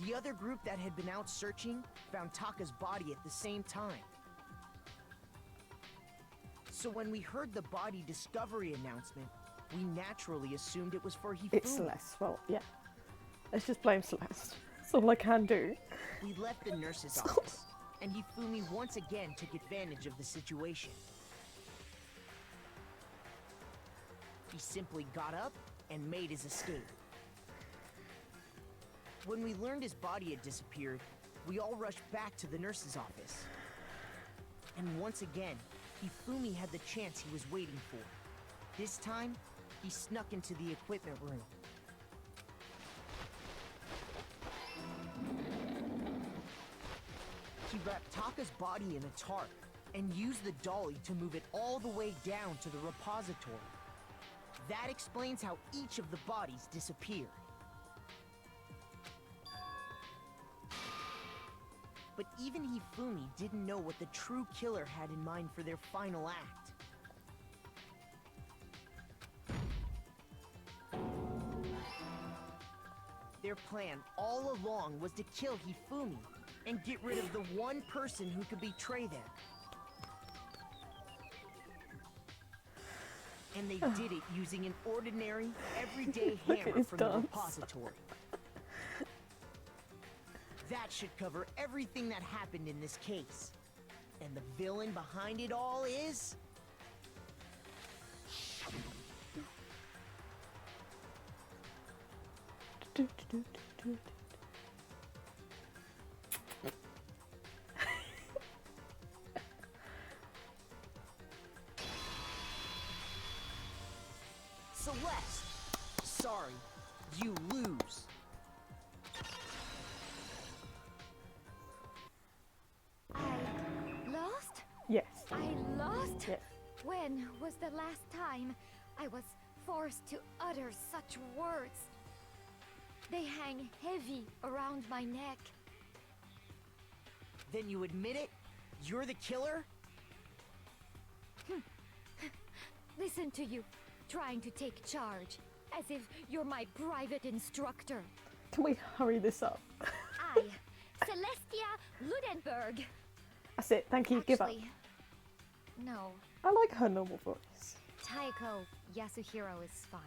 the other group that had been out searching found Taka's body at the same time. So when we heard the body discovery announcement, we naturally assumed it was for Hifumi. It's Celeste. Well, yeah. Let's just blame Celeste. That's all I can do. We left the nurse's office, and Hifumi once again took advantage of the situation. He simply got up and made his escape. When we learned his body had disappeared, we all rushed back to the nurse's office. And once again, Hifumi had the chance he was waiting for. This time, he snuck into the equipment room. He wrapped Taka's body in a tarp and used the dolly to move it all the way down to the repository. That explains how each of the bodies disappeared. But even Hifumi didn't know what the true killer had in mind for their final act. Their plan all along was to kill Hifumi and get rid of the one person who could betray them. And they did it using an ordinary, everyday hammer from the repository. That should cover everything that happened in this case. And the villain behind it all is... Celeste! Sorry, you lose. I lost? Yes. I lost? Yes. When was the last time I was forced to utter such words? They hang heavy around my neck. Then you admit it? You're the killer? Listen to you, trying to take charge, as if you're my private instructor. Can we hurry this up? I, Celestia Ludenberg. That's it. Thank you. Give up. No. I like her normal voice. Taiko Yasuhiro is fine.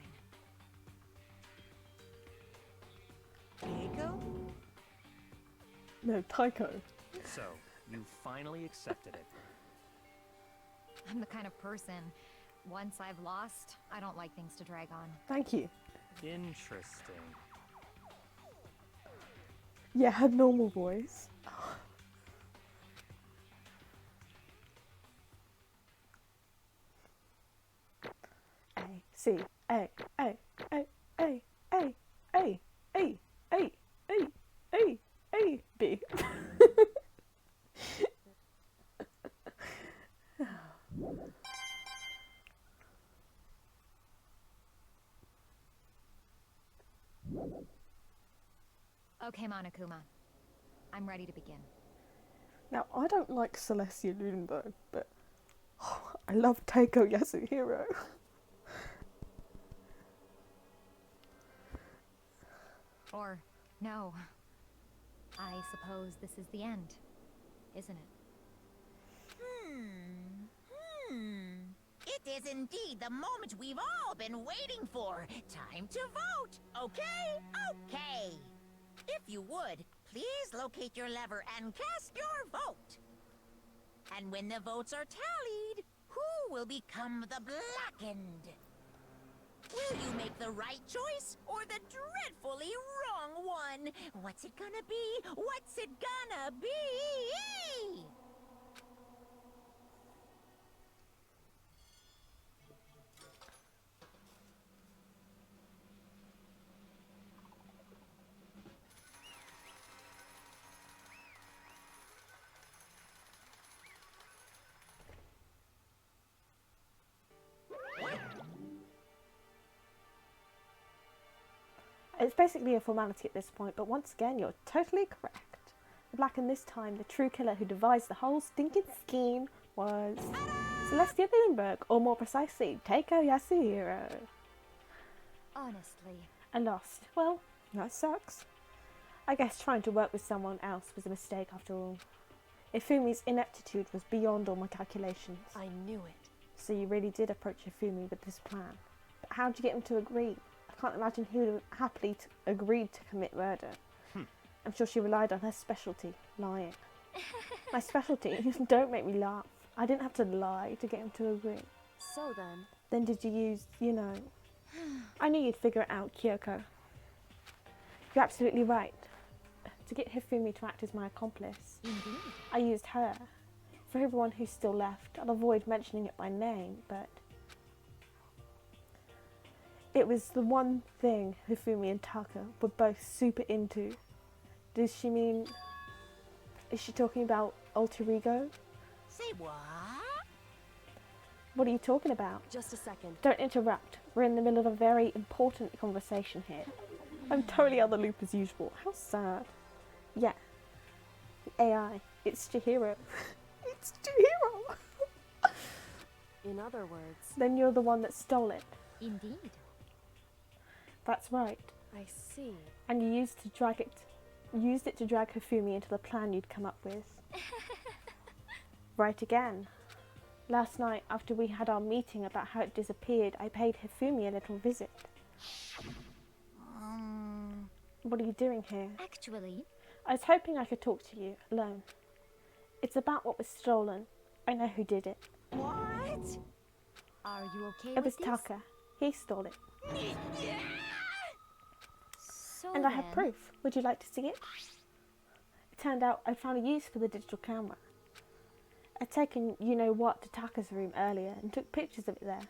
Taiko? No, Taiko. So, you finally accepted it. I'm the kind of person, once I've lost, I don't like things to drag on. Thank you. Interesting. Yeah, her normal voice. A C A A A A A A A A A A A B. Okay, Monokuma. I'm ready to begin. Now, I don't like Celestia Ludenberg, but I love Taiko Yasuhiro. Or, no. I suppose this is the end, isn't it? It is indeed the moment we've all been waiting for. Time to vote, okay? Okay. If you would, please locate your lever and cast your vote. And when the votes are tallied, who will become the blackened? Will you make the right choice or the dreadfully wrong one? What's it gonna be? What's it gonna be? It's basically a formality at this point, but once again, you're totally correct. The blackened this time, the true killer who devised the whole stinking scheme was Celestia Ludenberg, or more precisely, Taiko Yasuhiro. Honestly. I lost. Well, that sucks. I guess trying to work with someone else was a mistake after all. Ifumi's ineptitude was beyond all my calculations. I knew it. So you really did approach Ifumi with this plan. But how'd you get him to agree? I can't imagine he would have happily agreed to commit murder. I'm sure she relied on her specialty, lying. My specialty? Don't make me laugh. I didn't have to lie to get him to agree. So then? Then did you use, you know... I knew you'd figure it out, Kyoko. You're absolutely right. To get Hifumi to act as my accomplice, Indeed. I used her. For everyone who's still left, I'll avoid mentioning it by name, but... it was the one thing Hifumi and Taka were both super into. Does she mean Is she talking about alter ego? Say what? What are you talking about? Just a second. Don't interrupt. We're in the middle of a very important conversation here. I'm totally out of the loop as usual. How sad. Yeah. The AI. It's Chihiro. It's Chihiro! In other words, Then you're the one that stole it. Indeed. That's right. I see. And you used it to drag Hifumi into the plan you'd come up with. Right again. Last night, after we had our meeting about how it disappeared, I paid Hifumi a little visit. What are you doing here? Actually, I was hoping I could talk to you, alone. It's about what was stolen. I know who did it. What? are you okay It with was this? Taka. He stole it. So And I have then- proof. Would you like to see it? It turned out I'd found a use for the digital camera. I'd taken you-know-what to Taka's room earlier and took pictures of it there.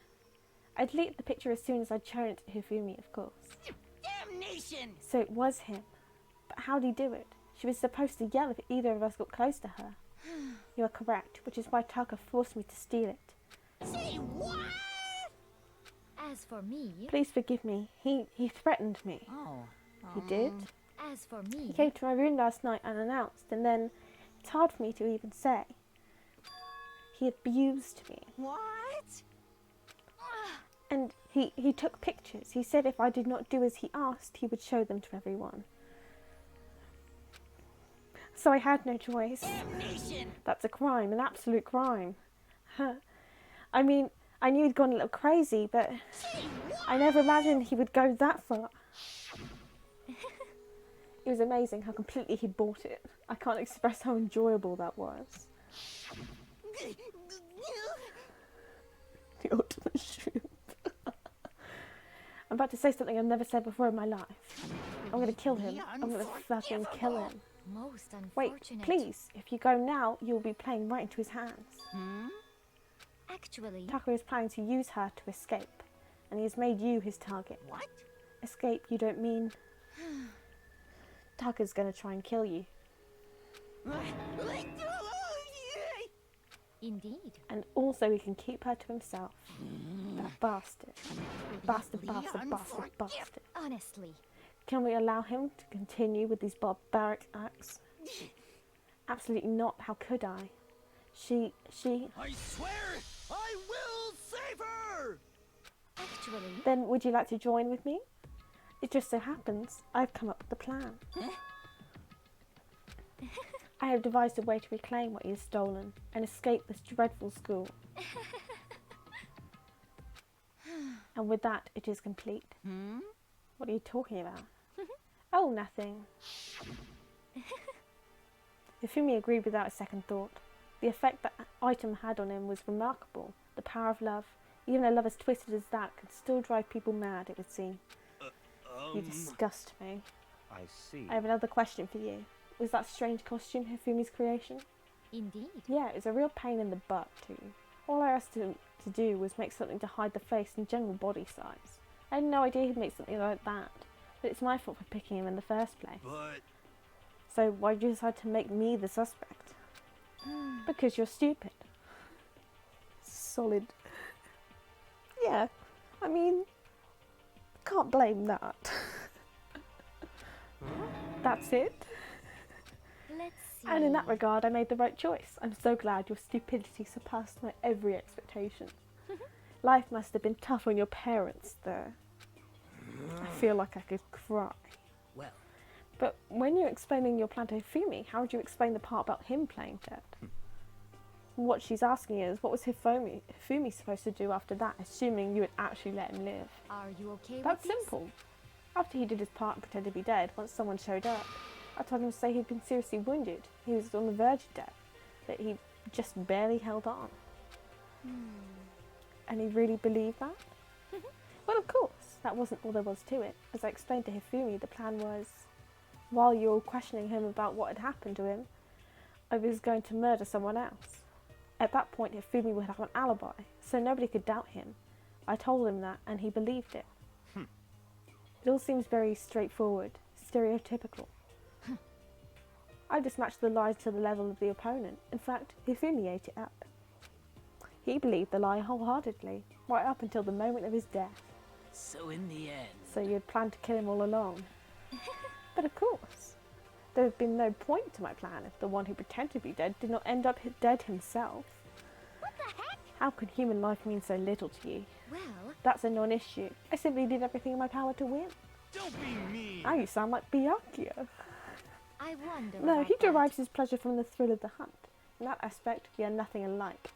I deleted the picture as soon as I'd shown it to Hifumi, of course. Damnation! So it was him. But how'd he do it? She was supposed to yell if either of us got close to her. You are correct, which is why Taka forced me to steal it. Say what? As for me, Please forgive me. He threatened me. Oh. He did? as for me, He came to my room last night unannounced, and then it's hard for me to even say. He abused me. What? And he took pictures. He said if I did not do as he asked, he would show them to everyone. So I had no choice. Damnation! That's a crime, an absolute crime. I mean, I knew he'd gone a little crazy, but I never imagined he would go that far. It was amazing how completely he'd bought it. I can't express how enjoyable that was. The ultimate shroom. I'm about to say something I've never said before in my life. I'm gonna kill him. I'm gonna fucking kill him. most Wait, unfortunate. please. If you go now, you'll be playing right into his hands. Actually, Taka is planning to use her to escape, and he has made you his target. What? Escape, you don't mean... Taka's gonna try and kill you. indeed. And also he can keep her to himself. That bastard. Bastard, bastard, bastard, bastard. Honestly, Can we allow him to continue with these barbaric acts? Absolutely not. How could I? She... I swear I will save her! actually, Then would you like to join with me? It just so happens I've come up with a plan. I have devised a way to reclaim what he has stolen and escape this dreadful school. And with that, it is complete. What are you talking about? Oh, nothing. Hifumi agreed without a second thought. The effect that item had on him was remarkable. The power of love, even a love as twisted as that, could still drive people mad, it would seem. You disgust me. I see. I have another question for you. Was that strange costume Hifumi's creation? indeed. Yeah, it was a real pain in the butt too. All I asked him to do was make something to hide the face and general body size. I had no idea he'd make something like that. But it's my fault for picking him in the first place. But So why did you decide to make me the suspect? Because you're stupid. Solid. Yeah, I mean, can't blame that. That's it. Let's see. And in that regard, I made the right choice. I'm so glad your stupidity surpassed my every expectation. Life must have been tough on your parents, though. I feel like I could cry. Well, But when you're explaining your plan to Hifumi, how would you explain the part about him playing dead? What she's asking is, what was Hifumi supposed to do after that, assuming you would actually let him live? Are you okay That's with this? simple. After he did his part and pretended to be dead, once someone showed up, I told him to say he'd been seriously wounded. He was on the verge of death, that he just barely held on. And he really believed that? Well, of course, that wasn't all there was to it. As I explained to Hifumi, the plan was, while you were questioning him about what had happened to him, I was going to murder someone else. At that point, Hifumi would have an alibi, so nobody could doubt him. I told him that, and he believed it. It all seems very straightforward, stereotypical. I just matched the lies to the level of the opponent. In fact, Hifumi ate it up. He believed the lie wholeheartedly, right up until the moment of his death. So in the end... So you had planned to kill him all along. But of course, there had been no point to my plan if the one who pretended to be dead did not end up dead himself. What the heck? How could human life mean so little to you? Well... That's a non-issue. I simply did everything in my power to win. Don't be mean! Now you sound like Byakuya. I wonder No, about he that. derives his pleasure from the thrill of the hunt. In that aspect, we are nothing alike.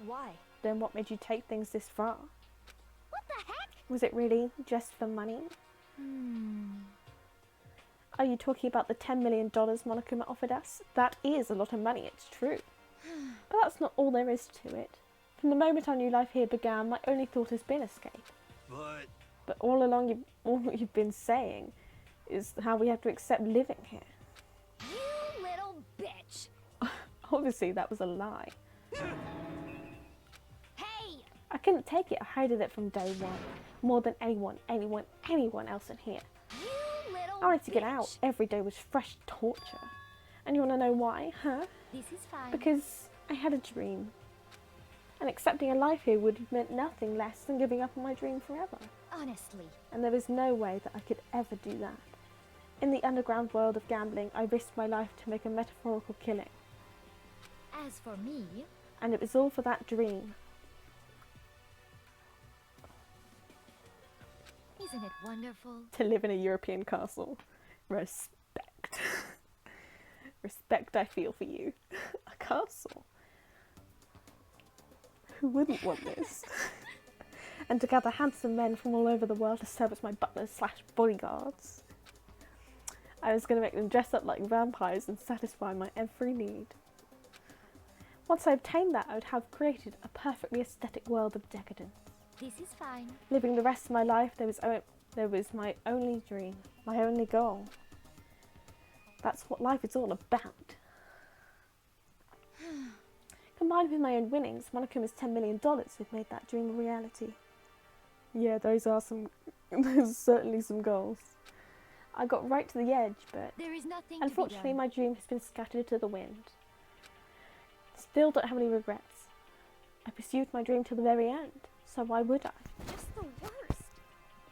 Why? Then what made you take things this far? What the heck? Was it really just for money? Are you talking about the $10 million Monokuma offered us? That is a lot of money, it's true. But that's not all there is to it. From the moment our new life here began, my only thought has been escape. But all along, all you've been saying is how we have to accept living here. You little bitch! Obviously, that was a lie. Hey! I couldn't take it. I hated it from day one. More than anyone else in here. You little I wanted to get bitch. out. Every day was fresh torture. And you want to know why, huh? This is fine. Because I had a dream. And accepting a life here would have meant nothing less than giving up on my dream forever. Honestly. And there is no way that I could ever do that. In the underground world of gambling, I risked my life to make a metaphorical killing. As for me... And it was all for that dream. Isn't it wonderful? To live in a European castle. Respect. Respect I feel for you. A castle. Who wouldn't want this? And to gather handsome men from all over the world to serve as my butlers / bodyguards. I was going to make them dress up like vampires and satisfy my every need. Once I obtained that, I would have created a perfectly aesthetic world of decadence. This is fine. Living the rest of my life, there was my only dream, my only goal. That's what life is all about. Combined with my own winnings, Monokuma's $10 million have made that dream a reality. Yeah, those are certainly some goals. I got right to the edge, but There is nothing unfortunately to be my dream has been scattered to the wind. Still don't have any regrets. I pursued my dream to the very end, so why would I? done. Just the worst.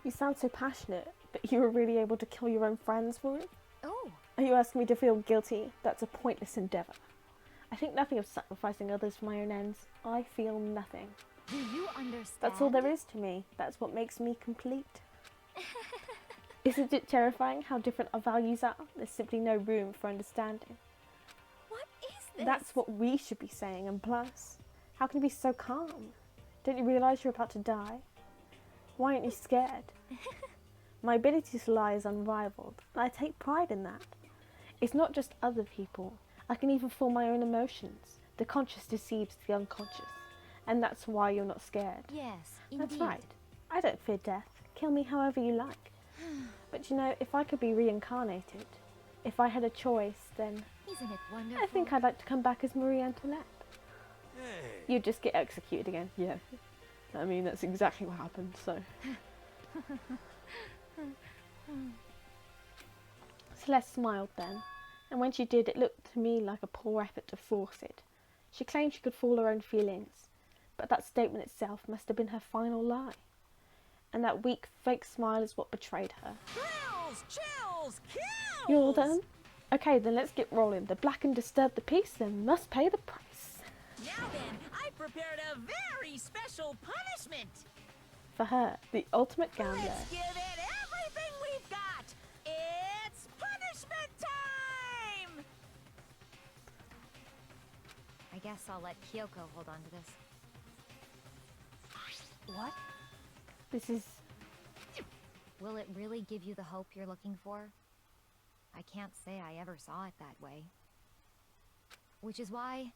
You sound so passionate, but you were really able to kill your own friends for it? Oh, Are you asking me to feel guilty? That's a pointless endeavour. I think nothing of sacrificing others for my own ends. I feel nothing. do you understand? That's all there is to me. That's what makes me complete. Isn't it terrifying how different our values are? There's simply no room for understanding. What is this? That's what we should be saying, and plus, how can you be so calm? Don't you realise you're about to die? Why aren't you scared? My ability to lie is unrivaled, and I take pride in that. It's not just other people. I can even fool my own emotions. The conscious deceives the unconscious, and that's why you're not scared. Yes, indeed. That's right. I don't fear death. Kill me however you like. But you know, if I could be reincarnated, if I had a choice, then Isn't it wonderful? I think I'd like to come back as Marie Antoinette. Hey! You'd just get executed again. Yeah. I mean, that's exactly what happened, so. Celeste smiled then, and when she did, it looked to me like a poor effort to force it. She claimed she could fool her own feelings, but that statement itself must have been her final lie. And that weak, fake smile is what betrayed her. Thrills, chills, kills! You all done? Okay, then let's get rolling. The black and disturb the peace, then must pay the price. Now then, I prepared a very special punishment. For her, the ultimate gambler. Let's give it everything we've got. It's punishment time! I guess I'll let Kyoko hold on to this. What? This is... Will it really give you the hope you're looking for? I can't say I ever saw it that way. Which is why...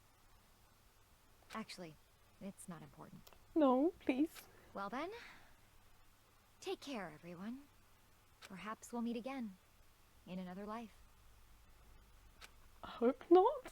Actually, it's not important. No, please. Well then, take care, everyone. Perhaps we'll meet again, in another life. I hope not.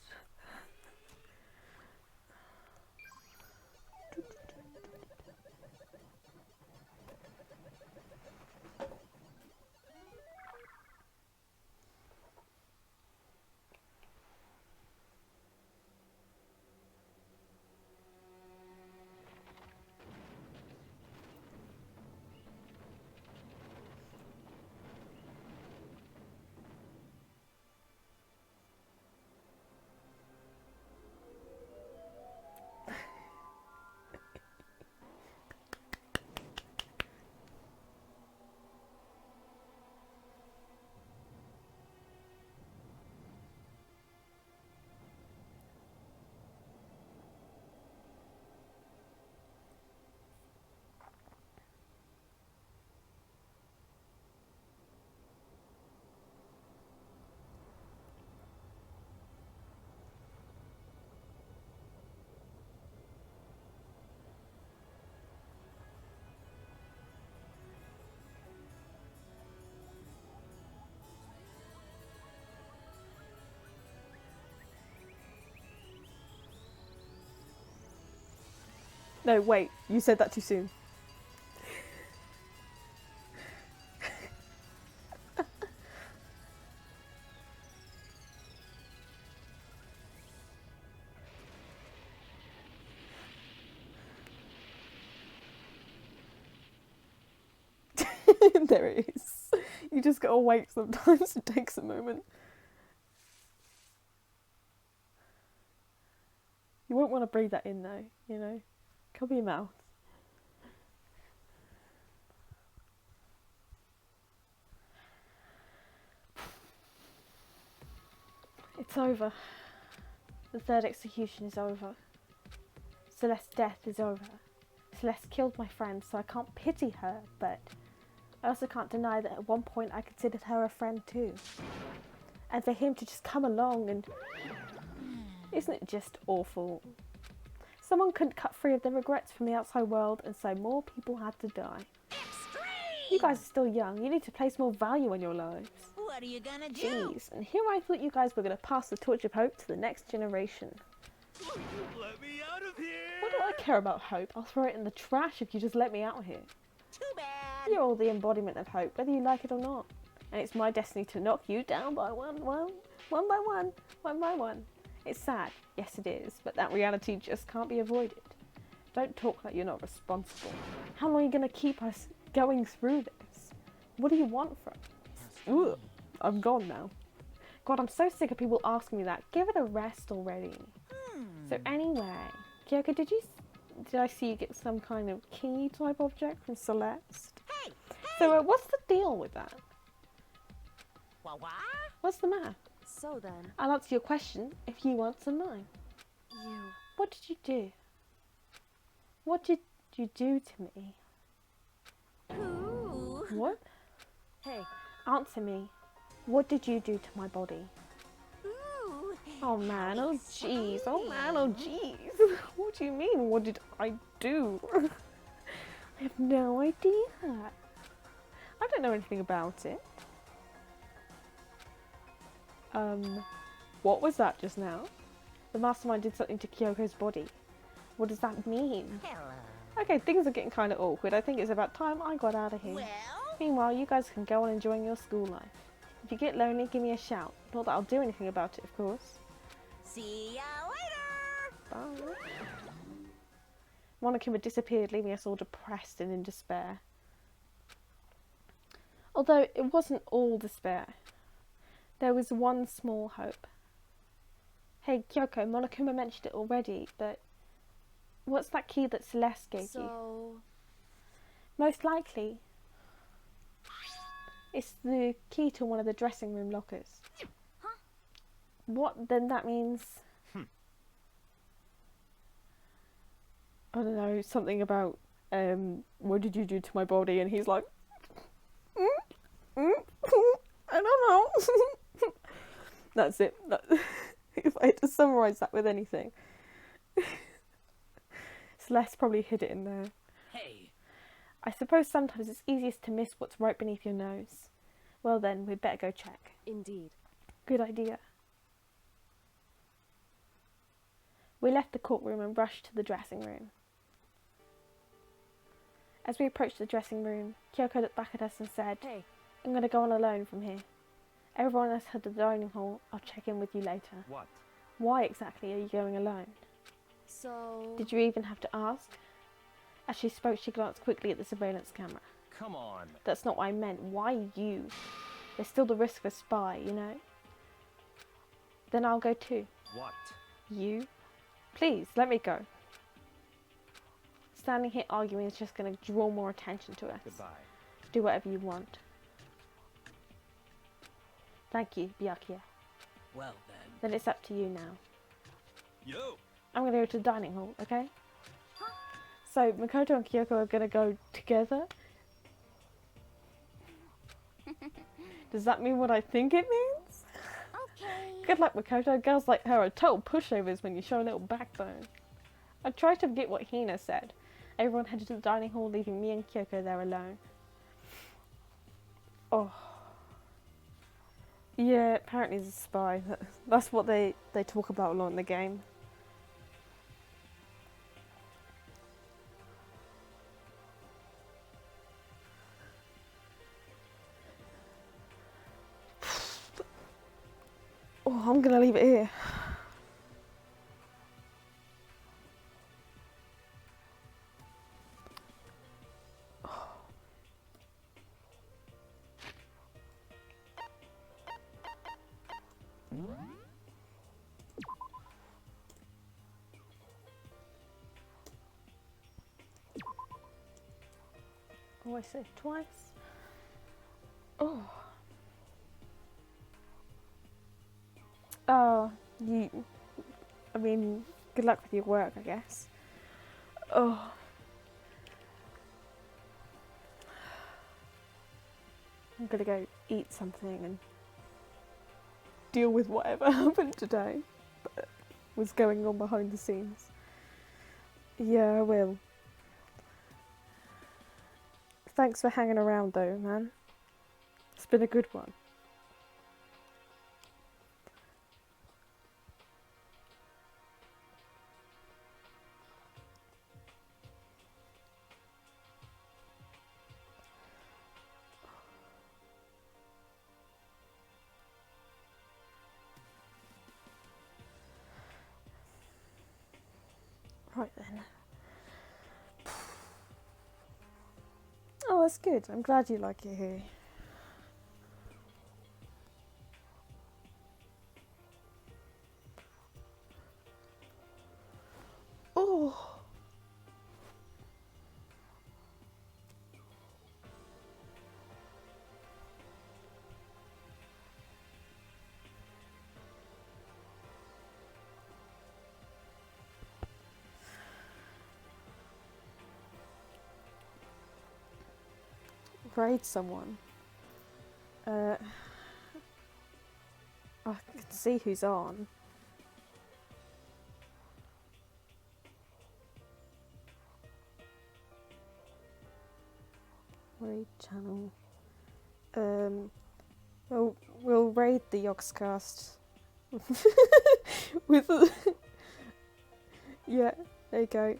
No, wait, you said that too soon. There it is. You just gotta wait sometimes, it takes a moment. You won't want to breathe that in though, you know. Cover your mouth. It's over. The third execution is over. Celeste's death is over. Celeste killed my friend, so I can't pity her, but I also can't deny that at one point I considered her a friend too. And for him to just come along and... Isn't it just awful? Someone couldn't cut free of their regrets from the outside world, and so more people had to die. You guys are still young. You need to place more value on your lives. What are you gonna do? Jeez, and here I thought you guys were going to pass the torch of hope to the next generation. Let me out of here! What do I care about hope? I'll throw it in the trash if you just let me out here. Too bad. You're all the embodiment of hope, whether you like it or not. And it's my destiny to knock you down by one by one. It's sad, yes it is, but that reality just can't be avoided. Don't talk like you're not responsible. How long are you going to keep us going through this? What do you want from us? Ugh, I'm gone now. God, I'm so sick of people asking me that. Give it a rest already. So anyway, Kyoko, did I see you get some kind of key type object from Celeste? Hey! So what's the deal with that? What? What's the matter? So then, I'll answer your question if you answer mine. you... What did you do? What did you do to me? Ooh. What? Hey, Answer me. What did you do to my body? Ooh. Oh man, oh jeez, oh man, oh jeez. What do you mean, what did I do? I have no idea. I don't know anything about it. What was that just now? The mastermind did something to Kyoko's body. What does that mean? Hello. Okay, things are getting kind of awkward. I think it's about time I got out of here. Well, Meanwhile, you guys can go on enjoying your school life. If you get lonely, give me a shout. Not that I'll do anything about it, of course. see ya later. Bye. Monokuma disappeared, leaving us all depressed and in despair. Although it wasn't all despair. There was one small hope. Hey Kyoko, Monokuma mentioned it already, but what's that key that Celeste gave you? so... Most likely, it's the key to one of the dressing room lockers. Huh? What then that means? I don't know, something about what did you do to my body? And he's like, I don't know. That's it. If I had to summarise that with anything. Celeste probably hid it in there. Hey, I suppose sometimes it's easiest to miss what's right beneath your nose. Well then, we'd better go check. Indeed. Good idea. We left the courtroom and rushed to the dressing room. As we approached the dressing room, Kyoko looked back at us and said, Hey, I'm going to go on alone from here. Everyone else had the dining hall. I'll check in with you later. What? Why exactly are you going alone? so... Did you even have to ask? As she spoke, she glanced quickly at the surveillance camera. Come on. That's not what I meant. Why you? There's still the risk of a spy, you know? Then I'll go too. What? You? Please, let me go. Standing here arguing is just going to draw more attention to us. Goodbye. Do whatever you want. Thank you, Byakuya. well then. Then it's up to you now. Yo! I'm going to go to the dining hall, okay? So, Makoto and Kyoko are going to go together? Does that mean what I think it means? Okay. Good luck, Makoto. Girls like her are total pushovers when you show a little backbone. I tried to forget what Hina said. Everyone headed to the dining hall, leaving me and Kyoko there alone. Oh. Yeah, apparently he's a spy. That's what they talk about a lot in the game. Oh, I'm gonna leave it here. Oh, I saved twice. Oh. Oh, I mean, good luck with your work, I guess. Oh. I'm gonna go eat something and deal with whatever happened today that was going on behind the scenes. Yeah, I will. Thanks for hanging around though, man. It's been a good one. Right then. Oh, that's good. I'm glad you like it here. Oh. Raid someone. I can see who's on. Raid channel. We'll raid the Yogscast. With yeah, there you go.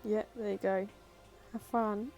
Yeah, there you go. Have fun.